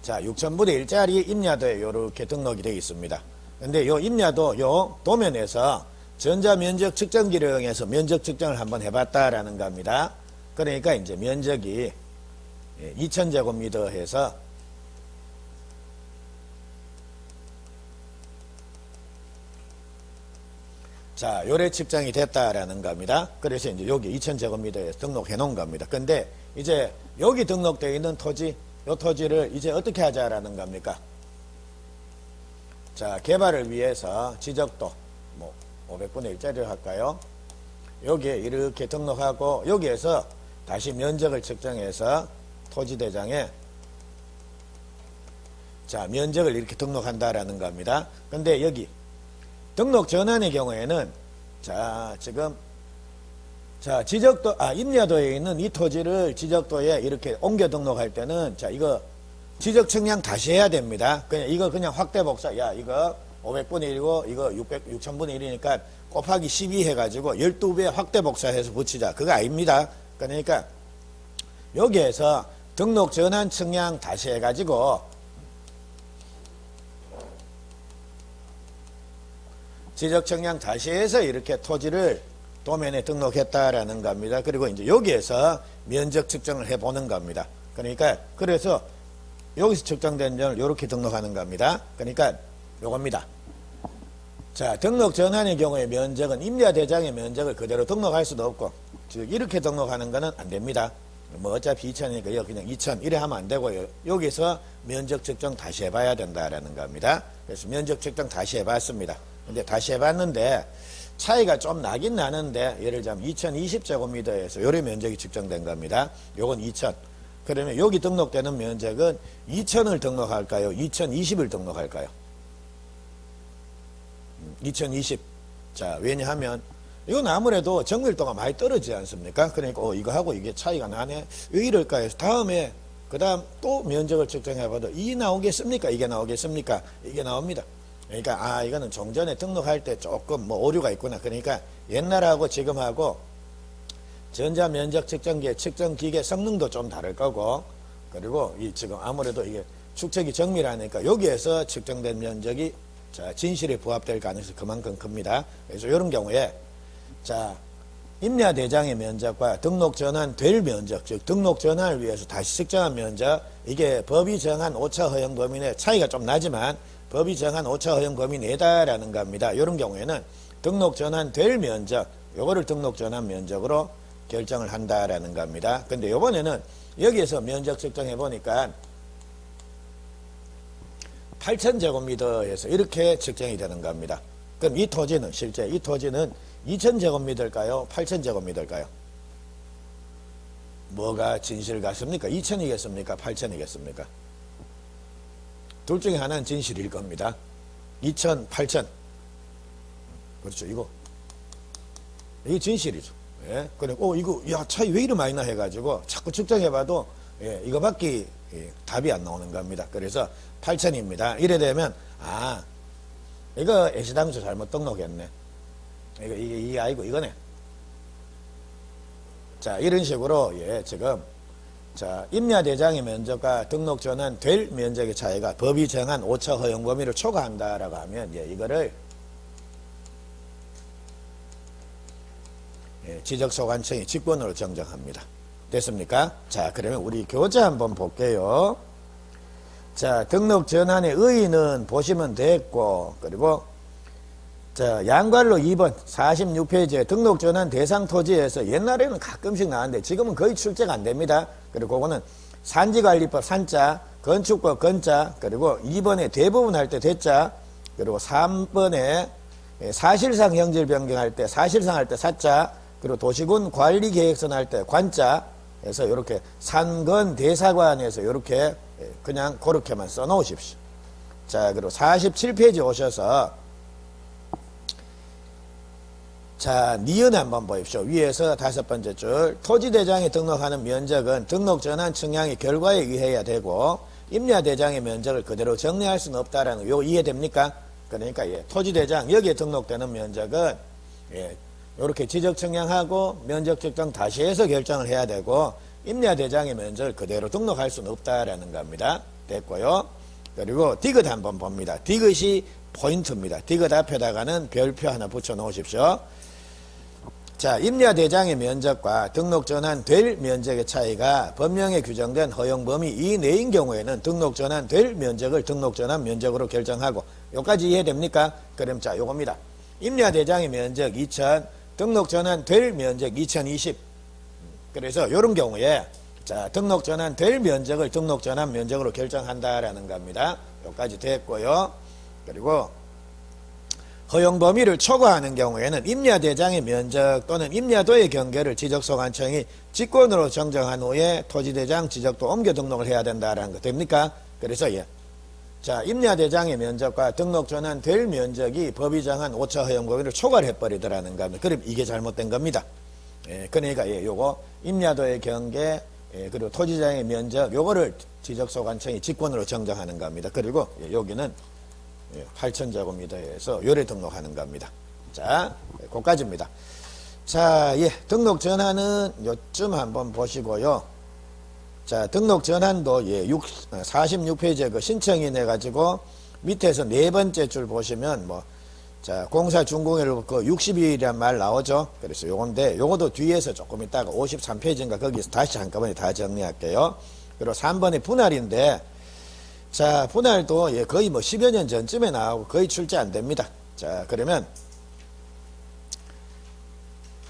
자, 6,000분의 1짜리 임야도에 요렇게 등록이 되어 있습니다. 근데 요 임야도 요 도면에서 전자면적 측정기를 이용해서 면적 측정을 한번 해봤다라는 겁니다. 그러니까 이제 면적이 2,000제곱미터 해서 자, 요래 측정이 됐다라는 겁니다. 그래서 이제 여기 2,000제곱미터에 등록해 놓은 겁니다. 근데 이제 여기 등록되어 있는 토지, 요 토지를 이제 어떻게 하자라는 겁니까? 자, 개발을 위해서 지적도 뭐 500분의 1짜리를 할까요? 여기에 이렇게 등록하고 여기에서 다시 면적을 측정해서 토지대장에 자, 면적을 이렇게 등록한다라는 겁니다. 근데 여기 등록 전환의 경우에는 자, 지금 자, 지적도 임야도에 있는 이 토지를 지적도에 이렇게 옮겨 등록할 때는 자, 이거 지적 측량 다시 해야 됩니다. 이거 그냥 확대 복사. 야, 이거 500분의 1이고 이거 6,000분의 1이니까 곱하기 12 해가지고 12배 확대 복사해서 붙이자. 그거 아닙니다. 그러니까 여기에서 등록 전환 측량 다시 해가지고 지적 측량 다시 해서 이렇게 토지를 도면에 등록했다라는 겁니다. 그리고 이제 여기에서 면적 측정을 해보는 겁니다. 그러니까 그래서 여기서 측정된 점을 이렇게 등록하는 겁니다. 그러니까 요겁니다. 자, 등록 전환의 경우에 면적은 임야대장의 면적을 그대로 등록할 수도 없고, 즉 이렇게 등록하는 거는 안 됩니다. 뭐 어차피 2천이니까 여기 그냥 2천 이래 하면 안 되고요. 여기서 면적 측정 다시 해봐야 된다라는 겁니다. 그래서 면적 측정 다시 해봤습니다. 근데 다시 해봤는데 차이가 좀 나긴 나는데, 예를 들자면 2020제곱미터에서 요래 면적이 측정된 겁니다. 요건 2000. 그러면 여기 등록되는 면적은 2000을 등록할까요? 2020을 등록할까요? 2020. 자, 왜냐하면 이건 아무래도 정밀도가 많이 떨어지지 않습니까? 그러니까 이거 하고 이게 차이가 나네. 왜 이럴까 해서 다음에 그 다음 또 면적을 측정해봐도 이게 나오겠습니까? 이게 나오겠습니까? 이게 나옵니다. 그러니까 이거는 종전에 등록할 때 조금 뭐 오류가 있구나. 그러니까 옛날하고 지금하고 전자면적 측정기의 측정기계 성능도 좀 다를 거고, 그리고 이 지금 아무래도 이게 축척이 정밀하니까 여기에서 측정된 면적이 자, 진실에 부합될 가능성이 그만큼 큽니다. 그래서 이런 경우에 자, 임야대장의 면적과 등록 전환될 면적, 즉 등록 전환을 위해서 다시 측정한 면적, 이게 법이 정한 오차 허용 범위 내 차이가 좀 나지만 법이 정한 오차 허용 범위 내다라는 겁니다. 이런 경우에는 등록 전환될 면적, 요거를 등록 전환 면적으로 결정을 한다라는 겁니다. 근데 이번에는 여기에서 면적 측정해 보니까 8000제곱미터에서 이렇게 측정이 되는 겁니다. 그럼 이 토지는 실제 이 토지는 2000제곱미터일까요? 8000제곱미터일까요? 뭐가 진실 같습니까? 2000이겠습니까? 8000이겠습니까? 둘 중에 하나는 진실일 겁니다. 2000, 8000. 그렇죠. 이게 진실이죠. 예. 그리고 이거 야 차이 왜 이리 많이 나 해가지고 자꾸 측정해봐도 이거밖에 답이 안 나오는 겁니다. 그래서 8000입니다. 이래 되면 이거 애시당초 잘못 등록했네. 이게 아니고 이거네. 자, 이런 식으로 지금 자, 임야대장의 면적과 등록 전환될 면적의 차이가 법이 정한 오차 허용 범위를 초과한다라고 하면 이거를 지적소관청이 직권으로 정정합니다. 됐습니까? 자, 그러면 우리 교재 한번 볼게요. 자, 등록 전환의 의의는 보시면 됐고, 그리고 자, 양괄로 2번 46페이지에 등록 전환 대상 토지에서 옛날에는 가끔씩 나왔는데 지금은 거의 출제가 안 됩니다. 그리고 그거는 산지관리법 산자, 건축법 건자, 그리고 2번에 대부분 할 때 대자, 그리고 3번에 사실상 형질 변경할 때 사실상 할 때 사자, 그리고 도시군 관리계획선 할 때 관자, 해서 이렇게 산건 대사관에서 이렇게 그냥 그렇게만 써 놓으십시오. 자, 그리고 47페이지 오셔서 자, 니은 한번 보십시오. 위에서 5번째 줄. 토지대장에 등록하는 면적은 등록 전환 측량의 결과에 의해야 되고, 임야대장의 면적을 그대로 정리할 수는 없다라는 거, 요거 이해됩니까? 그러니까, 토지대장, 여기에 등록되는 면적은, 요렇게 지적 측량하고, 면적 측정 다시 해서 결정을 해야 되고, 임야대장의 면적을 그대로 등록할 수는 없다라는 겁니다. 됐고요. 그리고 디귿 한번 봅니다. 디귿이 포인트입니다. 디귿 앞에다가는 별표 하나 붙여 놓으십시오. 자, 임야대장의 면적과 등록 전환될 면적의 차이가 법령에 규정된 허용 범위 이내인 경우에는 등록 전환될 면적을 등록 전환 면적으로 결정하고, 요까지 이해됩니까? 그럼 자, 요겁니다. 임야대장의 면적 2000, 등록 전환될 면적 2020. 그래서 요런 경우에 자, 등록 전환될 면적을 등록 전환 면적으로 결정한다라는 겁니다. 요까지 됐고요. 그리고 허용 범위를 초과하는 경우에는 임야대장의 면적 또는 임야도의 경계를 지적소관청이 직권으로 정정한 후에 토지대장 지적도 옮겨 등록을 해야 된다라는 거 됩니까? 그래서 자, 임야대장의 면적과 등록 전환될 면적이 법이 정한 오차 허용 범위를 초과를 해버리더라는 겁니다. 그럼 이게 잘못된 겁니다. 그러니까 요거 임야도의 경계 그리고 토지장의 면적 요거를 지적소관청이 직권으로 정정하는 겁니다. 그리고 여기는 8000제곱미터에서 요래 등록하는 겁니다. 자, 거기까지입니다. 자, 등록 전환은 요쯤 한번 보시고요. 자, 등록 전환도 46페이지에 그 신청인 해가지고 밑에서 네 번째 줄 보시면 자, 공사 준공일로 그 60일이란 말 나오죠. 그래서 요건데 요것도 뒤에서 조금 있다가 53페이지인가 거기서 다시 한꺼번에 다 정리할게요. 그리고 3번의 분할인데 자, 분할도 거의 10여 년 전쯤에 나오고 거의 출제 안 됩니다. 자, 그러면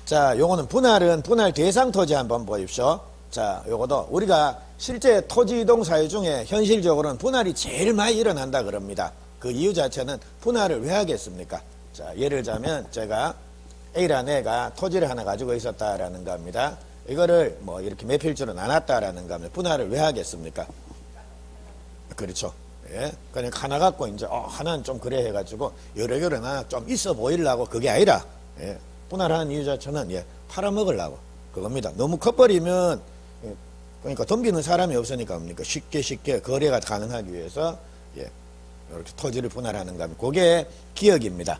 자, 요거는 분할 대상 토지 한번 보십시오. 자, 요것도 우리가 실제 토지 이동 사유 중에 현실적으로는 분할이 제일 많이 일어난다 그럽니다. 그 이유 자체는 분할을 왜 하겠습니까? 자, 예를 들자면 제가 A라는 애가 토지를 하나 가지고 있었다라는 겁니다. 이거를 뭐 이렇게 몇 필지로 나눴다라는 겁니다. 분할을 왜 하겠습니까? 그렇죠. 예. 그러니까 하나 갖고 이제 하나는 좀 그래 해가지고 여러 개로 나눠 좀 있어 보이려고 그게 아니라 예. 분할하는 이유 자체는 예, 팔아먹으려고 그겁니다. 너무 커버리면 예, 그러니까 덤비는 사람이 없으니까 뭡니까? 쉽게 거래가 가능하기 위해서 예, 이렇게 토지를 분할하는 겁니다. 그게 기억입니다.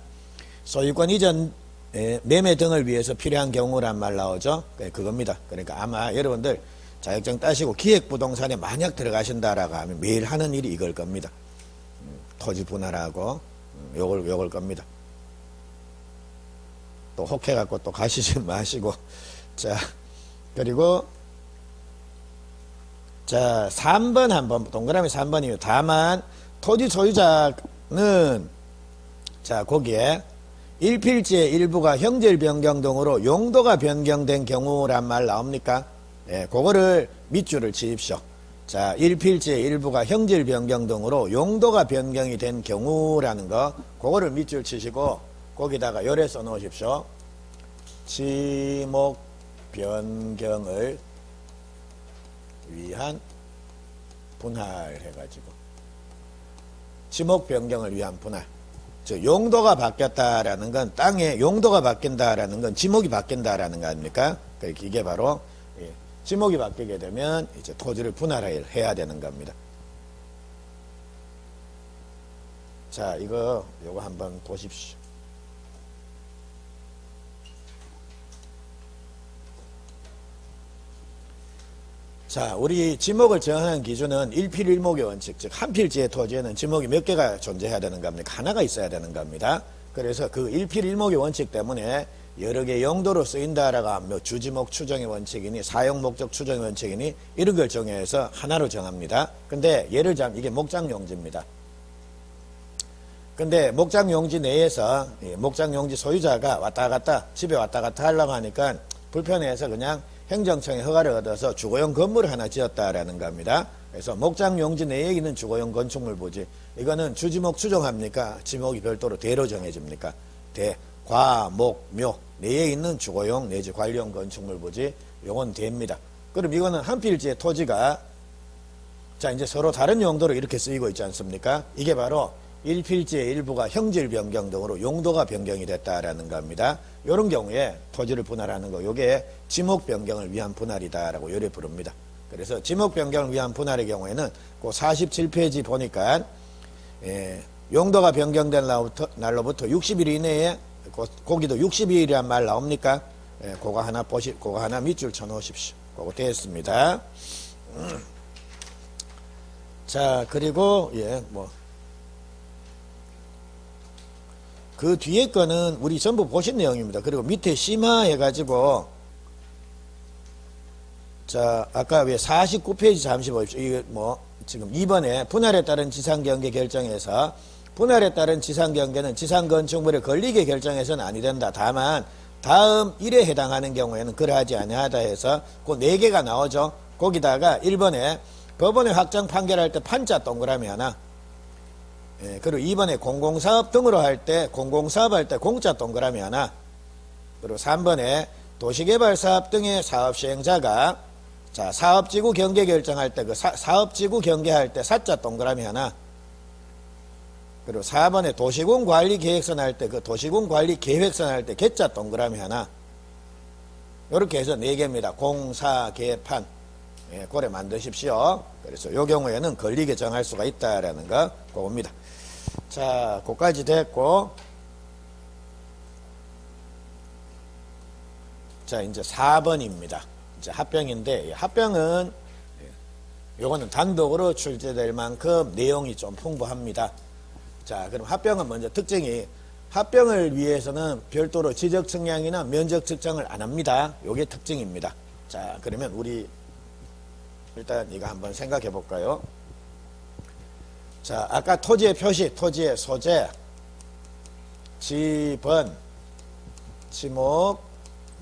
소유권 이전 예, 매매 등을 위해서 필요한 경우란 말 나오죠. 그겁니다. 그러니까 아마 여러분들 자격증 따시고 기획부동산에 만약 들어가신다라고 하면 매일 하는 일이 이걸 겁니다. 토지 분할하고 요걸 겁니다. 또 혹해갖고 또 가시지 마시고. 자, 그리고 자 3번 한번 동그라미 3번이요. 다만 토지 소유자는 자 거기에 일필지의 일부가 형질 변경 등으로 용도가 변경된 경우란 말 나옵니까? 예, 그거를 밑줄을 치십시오. 자, 일필지의 일부가 형질 변경 등으로 용도가 변경이 된 경우라는 거, 그거를 밑줄 치시고 거기다가 요래 써 놓으십시오. 지목 변경을 위한 분할 해가지고 지목 변경을 위한 분할. 즉 용도가 바뀌었다라는 건 땅의 용도가 바뀐다라는 건 지목이 바뀐다라는 거 아닙니까? 그러니까 이게 바로 예, 지목이 바뀌게 되면 이제 토지를 분할해야 되는 겁니다. 자, 요거 한번 보십시오. 자, 우리 지목을 정하는 기준은 일필일목의 원칙, 즉 한 필지의 토지에는 지목이 몇 개가 존재해야 되는 겁니까? 하나가 있어야 되는 겁니다. 그래서 그 일필일목의 원칙 때문에 여러 개 용도로 쓰인다라고 하면 주지목 추정의 원칙이니 사용목적 추정의 원칙이니 이런 걸 정해서 하나로 정합니다. 근데 예를 들자면 이게 목장용지입니다. 근데 목장용지 내에서 목장용지 소유자가 왔다 갔다 집에 왔다 갔다 하려고 하니까 불편해서 그냥 행정청의 허가를 얻어서 주거용 건물을 하나 지었다라는 겁니다. 그래서 목장용지 내에 있는 주거용 건축물 부지, 이거는 주지목 추정합니까? 지목이 별도로 대로 정해집니까? 대, 과, 목, 묘 내에 있는 주거용 내지 관리용 건축물 부지, 요건 대입니다. 그럼 이거는 한 필지의 토지가 자 이제 서로 다른 용도로 이렇게 쓰이고 있지 않습니까? 이게 바로 1필지의 일부가 형질 변경 등으로 용도가 변경이 됐다라는 겁니다. 이런 경우에 토지를 분할하는 거, 요게 지목 변경을 위한 분할이다라고 요래 부릅니다. 그래서 지목 변경을 위한 분할의 경우에는 그 47페이지 보니까 용도가 변경된 날로부터 60일 이내에 거기도 60일이란 말 나옵니까? 그거 하나 밑줄 쳐 놓으십시오. 그거 됐습니다. 자, 그리고 그 뒤에 거는 우리 전부 보신 내용입니다. 그리고 밑에 심화해가지고, 자, 아까 왜 49페이지 잠시 보십시오. 이게 지금 2번에 분할에 따른 지상경계 결정에서, 분할에 따른 지상경계는 지상건축물의 권리계 결정에서는 아니 된다. 다만, 다음 일에 해당하는 경우에는 그러하지 아니하다 해서, 그 4개가 나오죠. 거기다가 1번에 법원의 확정 판결할 때 판자 동그라미 하나, 그리고 2번에 공공사업 등으로 할 때, 공공사업 할 때 공짜 동그라미 하나, 그리고 3번에 도시개발사업 등의 사업 시행자가, 자, 사업지구 경계 결정할 때, 사업지구 경계할 때 사자 동그라미 하나, 그리고 4번에 도시군 관리 계획선 할 때, 도시군 관리 계획선 할 때 개자 동그라미 하나, 이렇게 해서 4개입니다. 공사, 개판. 고래 만드십시오. 그래서 요 경우에는 권리계 정할 수가 있다라는 거, 그겁니다. 자, 그까지 됐고, 자, 이제 4번입니다. 이제 합병인데, 합병은, 요거는 단독으로 출제될 만큼 내용이 좀 풍부합니다. 자, 그럼 합병은 먼저 특징이, 합병을 위해서는 별도로 지적 측량이나 면적 측정을 안 합니다. 요게 특징입니다. 자, 그러면 우리, 일단 이거 한번 생각해 볼까요? 자, 아까 토지의 표시, 토지의 소재, 지번, 지목,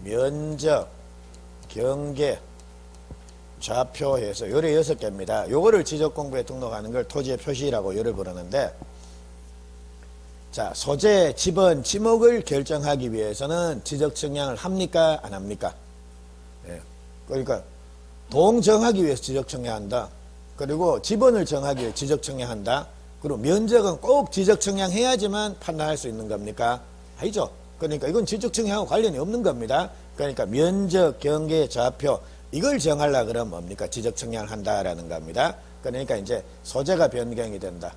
면적, 경계, 좌표 해서 요래 6개입니다. 요거를 지적공부에 등록하는 걸 토지의 표시라고 요를 부르는데, 자, 소재, 지번, 지목을 결정하기 위해서는 지적 측량을 합니까? 안 합니까? 예. 그러니까 동 정하기 위해서 지적 측량한다. 그리고 지번을 정하기 위해 지적 측량한다. 그리고 면적은 꼭 지적 측량해야지만 판단할 수 있는 겁니까? 아니죠. 그러니까 이건 지적 측량하고 관련이 없는 겁니다. 그러니까 면적, 경계, 좌표 이걸 정하려고 그러면 뭡니까? 지적 측량을 한다라는 겁니다. 그러니까 이제 소재가 변경이 된다.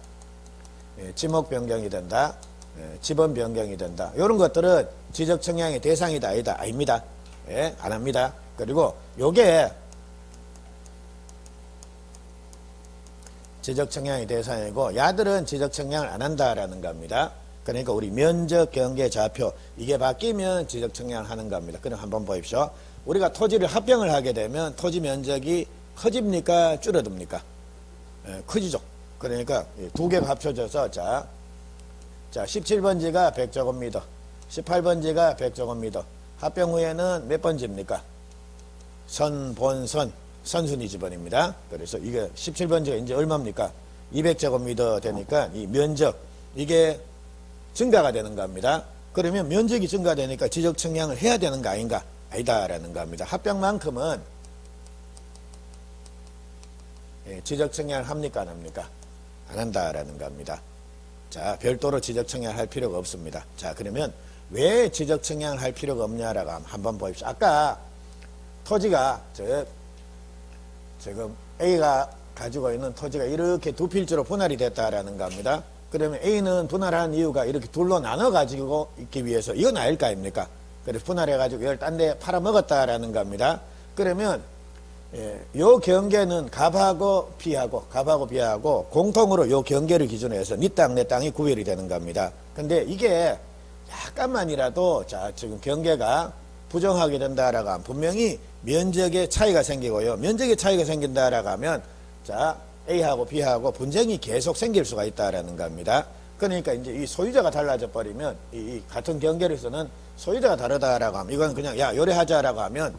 예, 지목 변경이 된다. 예, 지번 변경이 된다. 이런 것들은 지적 측량의 대상이다 아니다? 아닙니다. 예, 안 합니다. 그리고 요게 지적 측량의 대상이고 야들은 지적 측량을 안 한다라는 겁니다. 그러니까 우리 면적, 경계, 좌표 이게 바뀌면 지적 측량을 하는 겁니다. 그럼 한번 보십시오. 우리가 토지를 합병을 하게 되면 토지 면적이 커집니까? 줄어듭니까? 예, 커지죠. 그러니까 두 개가 합쳐져서 자 17번지가 100제곱미터, 18번지가 100제곱미터. 합병 후에는 몇 번지입니까? 선, 본선, 선순위 지번입니다. 그래서 이게 17번지가 이제 얼마입니까? 200제곱미터 되니까 이 면적 이게 증가가 되는 겁니다. 그러면 면적이 증가되니까 지적 측량을 해야 되는 거 아닌가? 아니다라는 겁니다. 합병만큼은 지적 측량을 합니까? 안 합니까? 안 한다라는 겁니다. 자, 별도로 지적 측량을 할 필요가 없습니다. 자, 그러면 왜 지적 측량을 할 필요가 없냐라고 한번 보십시오. 아까 토지가 지금 A가 가지고 있는 토지가 이렇게 두 필지로 분할이 됐다라는 겁니다. 그러면 A는 분할한 이유가 이렇게 둘로 나눠 가지고 있기 위해서 이건 아닐 거 아닙니까? 그래서 분할해 가지고 이걸 딴 데 팔아먹었다라는 겁니다. 그러면 요 경계는 갑하고 B하고 공통으로 요 경계를 기준으로 해서 네 땅 내 땅이 구별이 되는 겁니다. 근데 이게 약간만이라도 자 지금 경계가 부정하게 된다라고 하면 분명히 면적에 차이가 생기고요. 면적에 차이가 생긴다라고 하면 자 A하고 B하고 분쟁이 계속 생길 수가 있다라는 겁니다. 그러니까 이제 이 소유자가 달라져 버리면 이 같은 경계에서는 소유자가 다르다라고 하면 이건 그냥 야 요래하자라고 하면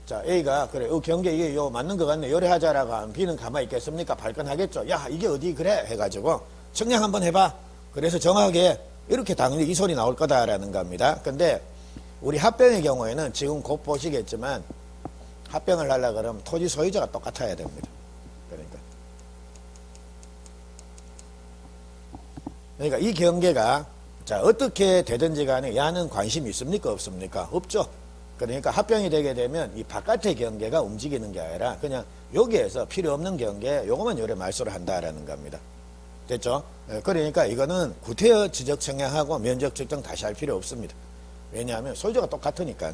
자 A가 그래 경계 이게 요 맞는 것 같네 요래하자라고 하면 B는 가만히 있겠습니까? 발끈하겠죠. 야 이게 어디 그래 해가지고 측량 한번 해봐. 그래서 정확하게 이렇게 당연히 이 소리 나올 거다라는 겁니다. 근데 우리 합병의 경우에는 지금 곧 보시겠지만 합병을 하려고 그러면 토지 소유자가 똑같아야 됩니다. 그러니까 이 경계가 자 어떻게 되든지 간에 야는 관심이 있습니까? 없습니까? 없죠. 그러니까 합병이 되게 되면 이 바깥의 경계가 움직이는 게 아니라 그냥 여기에서 필요 없는 경계 요거만 요래 말소를 한다라는 겁니다. 됐죠? 그러니까 이거는 구태여 지적 측량하고 면적 측정 다시 할 필요 없습니다. 왜냐하면 소유자가 똑같으니까.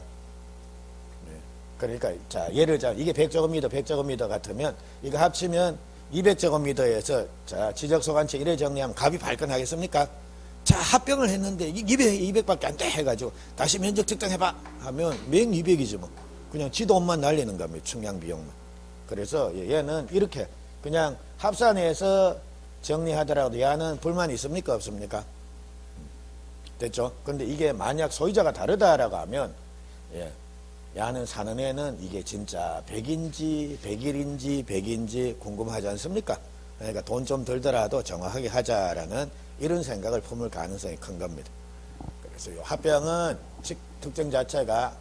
그러니까 자 예를 들자 이게 100제곱미터 같으면 이거 합치면 200제곱미터에서 자 지적소관체 1회 정리하면 값이 발끈하겠습니까? 자 합병을 했는데 200밖에 안 돼 해가지고 다시 면적 측정해봐 하면 맹 200이지 뭐 그냥 지도만 날리는 겁니다. 측량 비용만. 그래서 얘는 이렇게 그냥 합산해서 정리하더라도 야는 불만이 있습니까? 없습니까? 됐죠? 근데 이게 만약 소유자가 다르다라고 하면 야는 사는 애는 이게 진짜 100인지 101인지 100인지 궁금하지 않습니까? 그러니까 돈 좀 들더라도 정확하게 하자라는 이런 생각을 품을 가능성이 큰 겁니다. 그래서 이 합병은 특정 자체가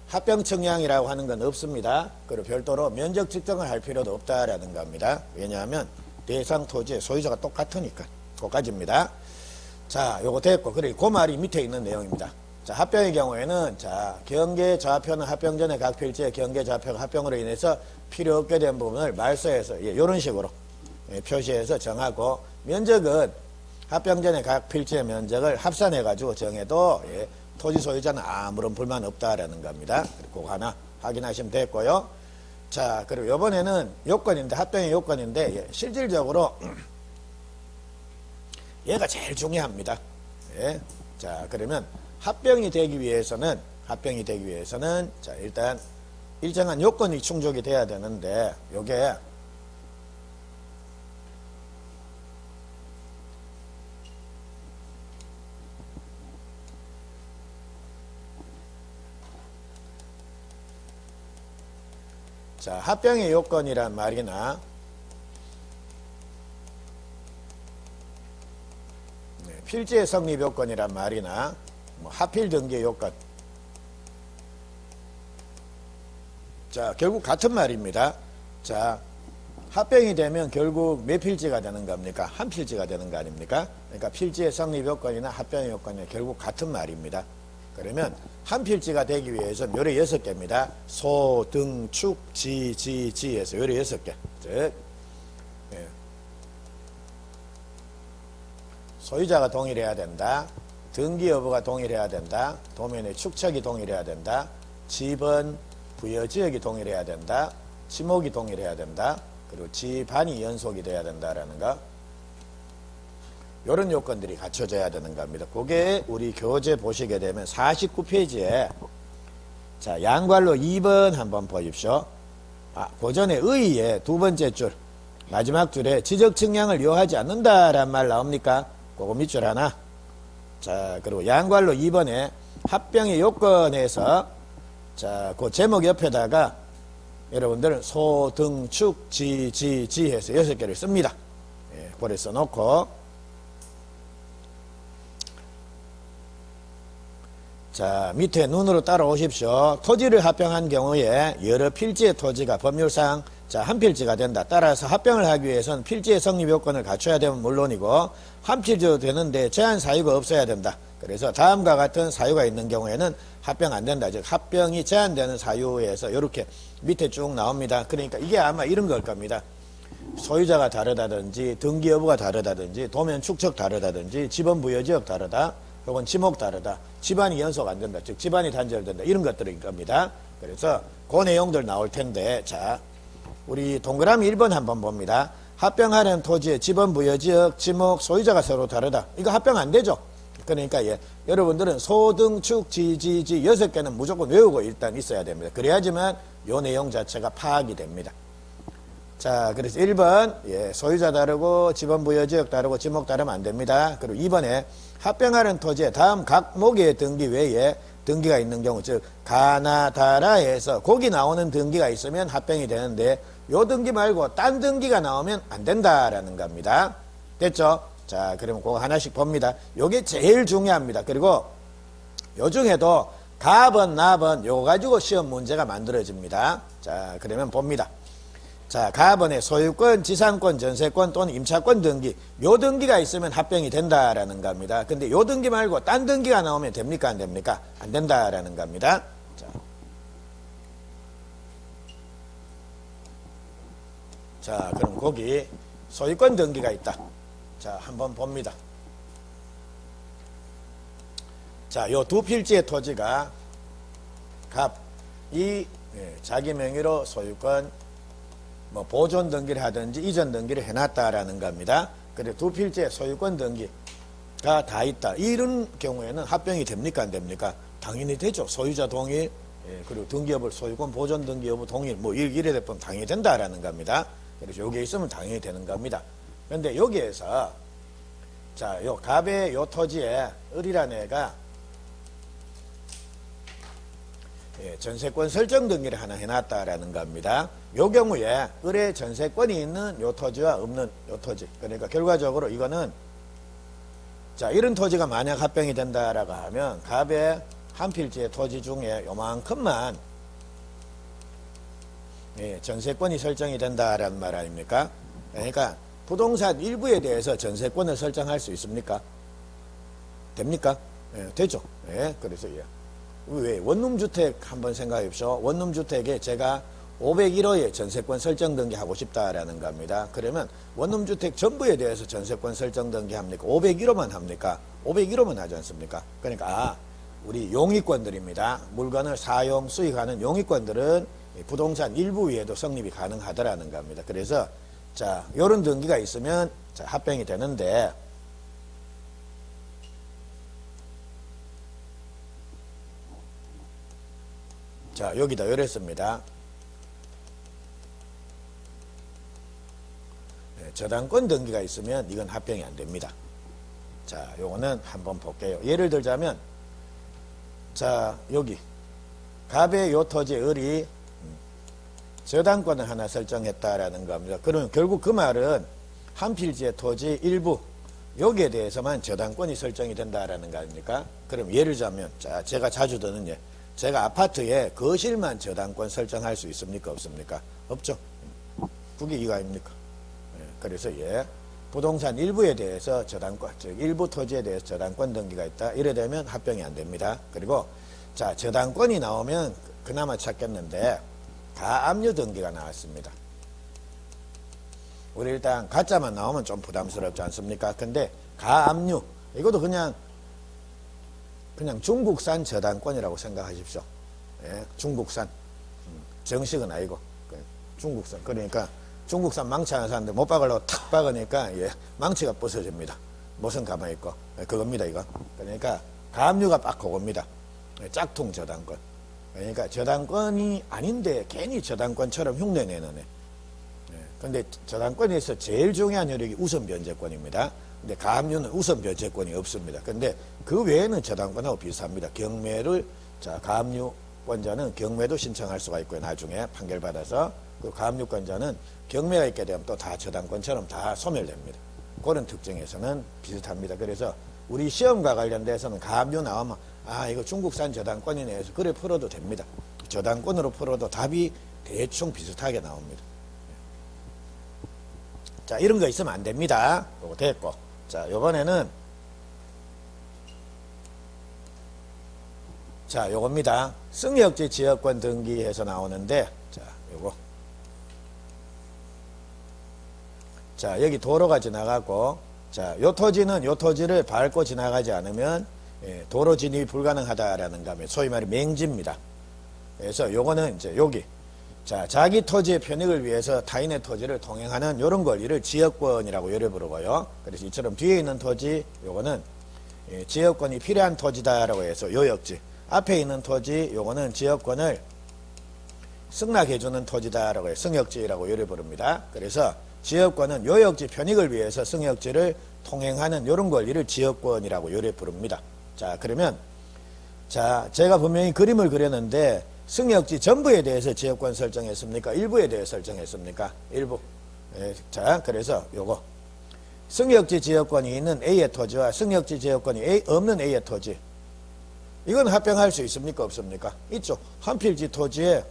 합병 측량이라고 하는 건 없습니다. 그리고 별도로 면적 측정을 할 필요도 없다라는 겁니다. 왜냐하면 대상 토지의 소유자가 똑같으니까. 그까지입니다. 자, 요거 됐고, 그리고 그 말이 밑에 있는 내용입니다. 자, 합병의 경우에는 자, 경계 좌표는 합병 전에 각 필지의 경계 좌표가 합병으로 인해서 필요 없게 된 부분을 말소해서 이런 식으로 표시해서 정하고 면적은 합병 전에 각 필지의 면적을 합산해 가지고 정해도 토지 소유자는 아무런 불만 없다라는 겁니다. 그리고 그거 하나 확인하시면 됐고요. 자, 그리고 이번에는 요건인데 합병의 요건인데 실질적으로 얘가 제일 중요합니다. 자, 그러면 합병이 되기 위해서는 자 일단 일정한 요건이 충족이 돼야 되는데 요게 자, 합병의 요건이란 말이나 필지의 성립 요건이란 말이나 뭐 하필 등기의 요건. 자, 결국 같은 말입니다. 자, 합병이 되면 결국 몇 필지가 되는 겁니까? 한 필지가 되는 거 아닙니까? 그러니까 필지의 성립 요건이나 합병의 요건이 결국 같은 말입니다. 그러면 한 필지가 되기 위해서는 요래 6개입니다. 소, 등, 축, 지에서 요래 6개. 즉, 예. 소유자가 동일해야 된다. 등기 여부가 동일해야 된다. 도면의 축척이 동일해야 된다. 지번, 부여지역이 동일해야 된다. 지목이 동일해야 된다. 그리고 지반이 연속이 돼야 된다라는 거. 이런 요건들이 갖춰져야 되는 겁니다. 그게 우리 교재 보시게 되면 49페이지에 자, 양괄로 2번 한번 보십시오. 그 전에 의의 두 번째 줄 마지막 줄에 지적 측량을 요하지 않는다란 말 나옵니까? 그거 밑줄 하나. 자, 그리고 양괄로 2번에 합병의 요건에서 자, 그 제목 옆에다가 여러분들은 소, 등, 축, 지 해서 6개를 씁니다. 예, 그래 써놓고 자, 밑에 눈으로 따라오십시오. 토지를 합병한 경우에 여러 필지의 토지가 법률상 자, 한 필지가 된다. 따라서 합병을 하기 위해서는 필지의 성립 요건을 갖춰야 되면 물론이고 한 필지도 되는데 제한 사유가 없어야 된다. 그래서 다음과 같은 사유가 있는 경우에는 합병 안 된다. 즉 합병이 제한되는 사유에서 이렇게 밑에 쭉 나옵니다. 그러니까 이게 아마 이런 걸 겁니다. 소유자가 다르다든지 등기 여부가 다르다든지 도면 축척 다르다든지 지번 부여지역 다르다. 혹은 지목 다르다. 집안이 연속 안 된다. 즉 집안이 단절된다. 이런 것들인 겁니다. 그래서 그 내용들 나올 텐데 자, 우리 동그라미 1번 한번 봅니다. 합병하려는 토지의 지번 부여지역 지목 소유자가 서로 다르다. 이거 합병 안 되죠. 그러니까 예, 여러분들은 소, 등, 축, 지 6개는 무조건 외우고 일단 있어야 됩니다. 그래야지만 요 내용 자체가 파악이 됩니다. 자, 그래서 1번 예, 소유자 다르고 지번 부여지역 다르고 지목 다르면 안 됩니다. 그리고 2번에 합병하는 토지에 다음 각 목의 등기 외에 등기가 있는 경우 즉 가나 다라에서 거기 나오는 등기가 있으면 합병이 되는데 요 등기 말고 딴 등기가 나오면 안 된다라는 겁니다. 됐죠? 자, 그러면 그거 하나씩 봅니다. 요게 제일 중요합니다. 그리고 요 중에도 갑은 납은 요거 가지고 시험 문제가 만들어집니다. 자, 그러면 봅니다. 자, 가번에 소유권, 지상권, 전세권 또는 임차권 등기 요 등기가 있으면 합병이 된다라는 겁니다. 근데 요 등기 말고 딴 등기가 나오면 됩니까? 안 됩니까? 안 된다라는 겁니다. 자, 그럼 거기 소유권 등기가 있다. 자, 한번 봅니다. 자, 요 두 필지의 토지가 갑이 자기 명의로 소유권 뭐 보존 등기를 하든지 이전 등기를 해놨다라는 겁니다. 그래 두 필지의 소유권 등기가 다 있다. 이런 경우에는 합병이 됩니까? 안 됩니까? 당연히 되죠. 소유자 동의 그리고 등기 여부 소유권 보존 등기 여부 동의 뭐 이래 되면 당연히 된다라는 겁니다. 그래서 여기에 있으면 당연히 되는 겁니다. 그런데 여기에서 자, 요 갑의 요 토지에 을이라는 애가 전세권 설정 등기를 하나 해놨다라는 겁니다. 요 경우에 을의 전세권이 있는 요 토지와 없는 요 토지. 그러니까 결과적으로 이거는 자, 이런 토지가 만약 합병이 된다라고 하면 갑의 한 필지의 토지 중에 요만큼만 전세권이 설정이 된다라는 말 아닙니까? 그러니까 부동산 일부에 대해서 전세권을 설정할 수 있습니까? 됩니까? 되죠. 그래서 왜 원룸주택 한번 생각해 보십시오. 원룸주택에 제가 501호에 전세권 설정 등기하고 싶다라는 겁니다. 그러면 원룸주택 전부에 대해서 전세권 설정 등기합니까? 501호만 합니까? 501호만 하지 않습니까? 그러니까 우리 용익권들입니다. 물건을 사용, 수익하는 용익권들은 부동산 일부 위에도 성립이 가능하더라는 겁니다. 그래서 자, 요런 등기가 있으면 자, 합병이 되는데 자, 여기다 이랬습니다. 저당권 등기가 있으면 이건 합병이 안 됩니다. 자, 요거는 한번 볼게요. 예를 들자면 자, 여기 갑의 요 토지 을이 저당권을 하나 설정했다라는 겁니다. 그러면 결국 그 말은 한 필지의 토지 일부 여기에 대해서만 저당권이 설정이 된다라는 거 아닙니까? 그럼 예를 들자면 자, 제가 자주 드는 예. 제가 아파트에 거실만 저당권 설정할 수 있습니까? 없습니까? 없죠. 그게 이거 아닙니까? 예. 그래서 예. 부동산 일부에 대해서 저당권, 즉 일부 토지에 대해서 저당권 등기가 있다. 이래 되면 합병이 안 됩니다. 그리고 자, 저당권이 나오면 그나마 찾겠는데 가압류 등기가 나왔습니다. 우리 일단 가짜만 나오면 좀 부담스럽지 않습니까? 근데 가압류 이것도 그냥 중국산 저당권이라고 생각하십시오. 예, 중국산 정식은 아니고 중국산. 그러니까 중국산 망치 하나 샀는데 못 박으려고 탁 박으니까 예, 망치가 부서집니다. 무슨 가만히 있고 그겁니다 이거. 그러니까 가압류가 빡 그겁니다. 예, 짝퉁 저당권. 그러니까 저당권이 아닌데 괜히 저당권처럼 흉내내는 애. 근데 저당권에서 제일 중요한 효력이 우선 변제권입니다. 근데 가압류는 우선 변제권이 없습니다. 근데 그 외에는 저당권하고 비슷합니다. 경매를 자 가압류권자는 경매도 신청할 수가 있고요. 나중에 판결받아서 그 가압류권자는 경매가 있게 되면 또 다 저당권처럼 다 소멸됩니다. 그런 특징에서는 비슷합니다. 그래서 우리 시험과 관련돼서는 가압류 나오면 아 이거 중국산 저당권이네 해서 그래 풀어도 됩니다. 저당권으로 풀어도 답이 대충 비슷하게 나옵니다. 자, 이런 거 있으면 안 됩니다. 요거 됐고. 자, 요번에는 자, 요겁니다. 승역지 지역권 등기해서 나오는데 자, 요거. 자, 여기 도로가 지나가고 자, 요 토지는 요 토지를 밟고 지나가지 않으면 예, 도로 진입이 불가능하다라는 거면 소위 말해 맹지입니다. 그래서 요거는 이제 여기 자, 자기 토지의 편익을 위해서 타인의 토지를 통행하는 이런 권리를 지역권이라고 예를 부르고요. 그래서 이처럼 뒤에 있는 토지, 요거는 예, 지역권이 필요한 토지다라고 해서 요역지. 앞에 있는 토지, 요거는 지역권을 승낙해주는 토지다라고 해서 승역지라고 예를 부릅니다. 그래서 지역권은 요역지 편익을 위해서 승역지를 통행하는 이런 권리를 지역권이라고 예를 부릅니다. 자, 그러면 자, 제가 분명히 그림을 그렸는데 승역지 전부에 대해서 지역권 설정했습니까? 일부에 대해 설정했습니까? 일부. 예, 자, 그래서 요거. 승역지 지역권이 있는 A의 토지와 승역지 지역권이 없는 A의 토지. 이건 합병할 수 있습니까? 없습니까? 있죠. 한 필지 토지에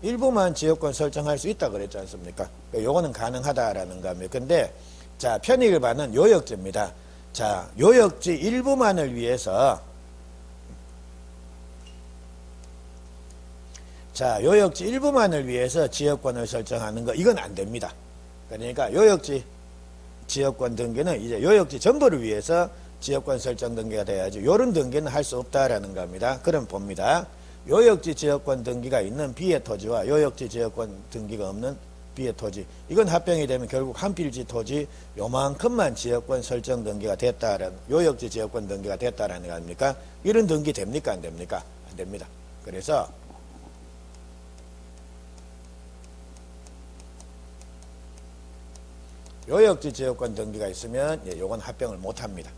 일부만 지역권 설정할 수 있다 그랬지 않습니까? 요거는 가능하다라는 겁니다. 근데, 자, 편익을 받는 요역지입니다. 자, 요역지 일부만을 위해서 자, 요역지 일부만을 위해서 지역권을 설정하는 거, 이건 안 됩니다. 그러니까 요역지 지역권 등기는 이제 요역지 전부를 위해서 지역권 설정 등기가 돼야지 요런 등기는 할 수 없다라는 겁니다. 그럼 봅니다. 요역지 지역권 등기가 있는 B의 토지와 요역지 지역권 등기가 없는 B의 토지. 이건 합병이 되면 결국 한 필지 토지 요만큼만 지역권 설정 등기가 됐다라는, 요역지 지역권 등기가 됐다라는 거 아닙니까? 이런 등기 됩니까? 안 됩니까? 안 됩니다. 그래서 요역지 지역권 등기가 있으면 예, 요건 합병을 못합니다.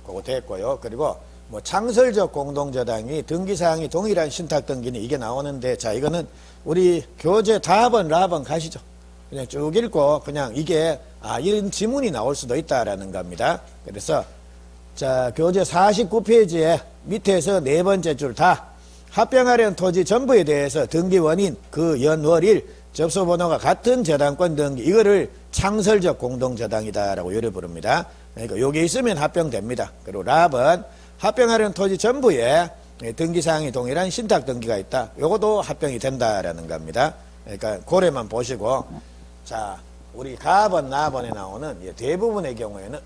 그거 됐고요. 그리고 뭐 창설적 공동저당이 등기사항이 동일한 신탁 등기는 이게 나오는데 자 이거는 우리 교재 다번 라번 가시죠. 그냥 쭉 읽고 그냥 이게 이런 지문이 나올 수도 있다라는 겁니다. 그래서 자 교재 49페이지에 밑에서 네 번째 줄 다 합병하려는 토지 전부에 대해서 등기 원인 그 연월일 접수번호가 같은 저당권 등기 이거를 창설적 공동저당이다라고 요래 부릅니다. 그러니까 요게 있으면 합병됩니다. 그리고 랍은 합병하려는 토지 전부에 등기사항이 동일한 신탁 등기가 있다. 요것도 합병이 된다라는 겁니다. 그러니까 고래만 보시고 자 우리 가번 나번에 나오는 대부분의 경우에는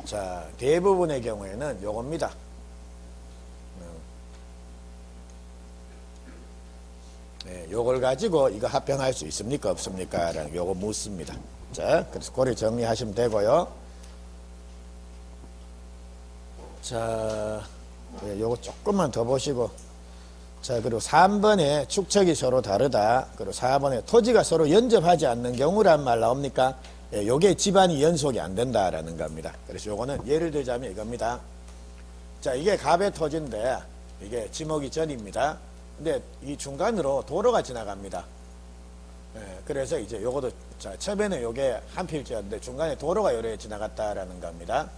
자 대부분의 경우에는 요겁니다. 네, 요걸 가지고 이거 합병할 수 있습니까? 없습니까? 라는 요거 묻습니다. 자, 그래서 고래 정리하시면 되고요. 자, 네, 요거 조금만 더 보시고. 자, 그리고 3번에 축척이 서로 다르다. 그리고 4번에 토지가 서로 연접하지 않는 경우란 말 나옵니까? 예, 요게 집안이 연속이 안 된다라는 겁니다. 그래서 요거는 예를 들자면 이겁니다. 자, 이게 갑의 토지인데 이게 지목이 전입니다. 근데 이 중간으로 도로가 지나갑니다. 예, 그래서 이제 요것도 자, 처음에는 요게 한 필지였는데 중간에 도로가 요래 지나갔다라는 겁니다.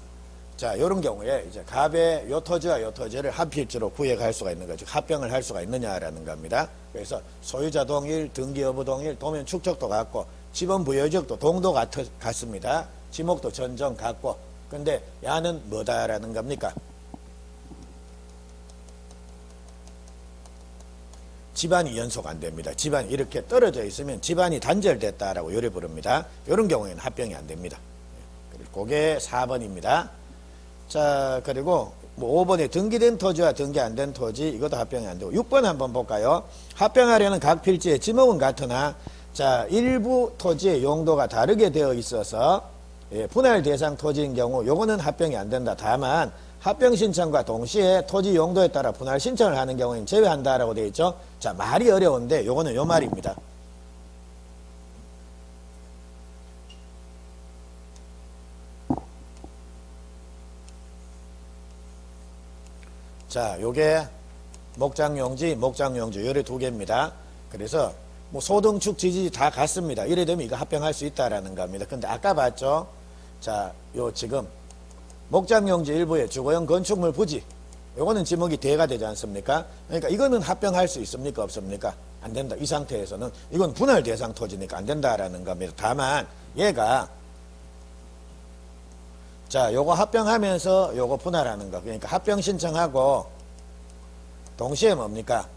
자, 요런 경우에 이제 갑의 요 토지와 요 토지를 한 필지로 구획할 수가 있는 거죠. 합병을 할 수가 있느냐라는 겁니다. 그래서 소유자 동일, 등기 여부 동일, 도면 축적도 같고 지번 부여지역도 동도 같습니다. 지목도 전정 같고. 근데 야는 뭐다라는 겁니까? 집안이 연속 안 됩니다. 집안이 이렇게 떨어져 있으면 집안이 단절됐다라고 요래 부릅니다. 이런 경우에는 합병이 안 됩니다. 그리고 그게 4번입니다. 자, 그리고 뭐 5번에 등기된 토지와 등기 안 된 토지 이것도 합병이 안 되고 6번 한번 볼까요? 합병하려는 각 필지의 지목은 같으나 자, 일부 토지의 용도가 다르게 되어 있어서 예, 분할 대상 토지인 경우 요거는 합병이 안 된다. 다만 합병 신청과 동시에 토지 용도에 따라 분할 신청을 하는 경우에는 제외한다라고 되어 있죠. 자, 말이 어려운데 요거는 요 말입니다. 자, 요게 목장용지, 목장용지 요래 두 개입니다. 그래서 뭐 소등축 지지 다 같습니다. 이래 되면 이거 합병할 수 있다라는 겁니다. 근데 아까 봤죠? 자, 요 지금 목장용지 일부의 주거용 건축물 부지 요거는 지목이 대가 되지 않습니까? 그러니까 이거는 합병할 수 있습니까? 없습니까? 안 된다. 이 상태에서는 이건 분할 대상 토지니까 안 된다라는 겁니다. 다만 얘가 자, 요거 합병하면서 요거 분할하는 거. 그러니까 합병 신청하고 동시에 뭡니까?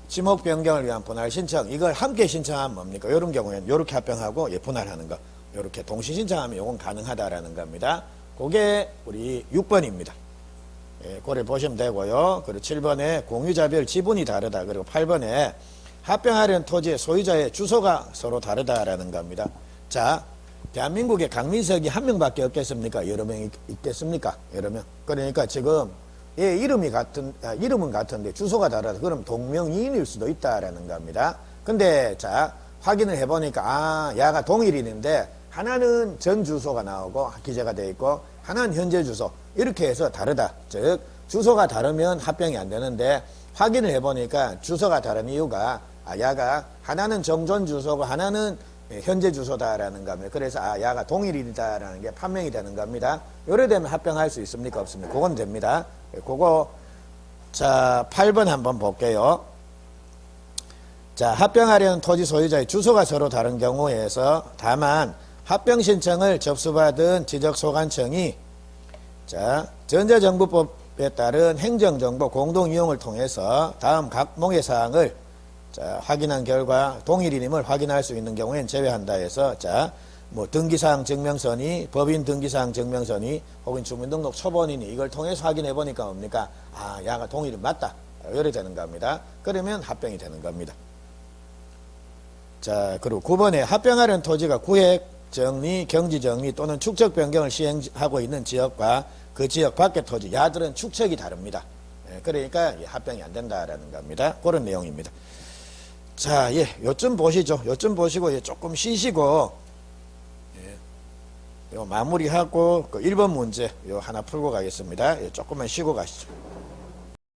지목 변경을 위한 분할 신청. 이걸 함께 신청하면 뭡니까? 이런 경우에는 요렇게 합병하고 예, 분할하는 거. 요렇게 동시 신청하면 요건 가능하다라는 겁니다. 그게 우리 6번입니다. 예, 그걸 보시면 되고요. 그리고 7번에 공유자별 지분이 다르다. 그리고 8번에 합병하려는 토지의 소유자의 주소가 서로 다르다라는 겁니다. 자, 대한민국에 강민석이 한 명밖에 없겠습니까? 여러 명 있겠습니까? 여러 명. 그러니까 지금 얘 이름은 같은데 주소가 다르다. 그럼 동명이인일 수도 있다라는 겁니다. 근데 자, 확인을 해보니까 아, 야가 동일인인데 하나는 전 주소가 나오고 기재가 되어 있고 하나는 현재 주소 이렇게 해서 다르다. 즉 주소가 다르면 합병이 안 되는데 확인을 해보니까 주소가 다른 이유가 아, 야가 하나는 정존 주소고 하나는 현재 주소다라는 겁니다. 그래서 아, 야가 동일이다라는 게 판명이 되는 겁니다. 요래 되면 합병할 수 있습니까? 없습니까? 그건 됩니다. 그거 자 8번 한번 볼게요. 자, 합병하려는 토지 소유자의 주소가 서로 다른 경우에서 다만 합병 신청을 접수받은 지적소관청이 자, 전자정부법에 따른 행정정보 공동이용을 통해서 다음 각목의 사항을 자, 확인한 결과 동일인임을 확인할 수 있는 경우엔 제외한다 해서 자, 뭐 등기사항 증명서니 법인 등기사항 증명서니 혹은 주민등록 초본이니 이걸 통해서 확인해 보니까 뭡니까? 아, 야가 동일인 맞다. 이래 되는 겁니다. 그러면 합병이 되는 겁니다. 자, 그리고 9번에 합병하려는 토지가 구획, 정리, 경지 정리 또는 축적 변경을 시행하고 있는 지역과 그 지역 밖의 토지, 야들은 축척이 다릅니다. 예, 그러니까 합병이 안 된다라는 겁니다. 그런 내용입니다. 자, 예, 요쯤 보시죠. 요쯤 보시고 예, 조금 쉬시고 예, 요 마무리하고 그 1번 문제 요 하나 풀고 가겠습니다. 예, 조금만 쉬고 가시죠.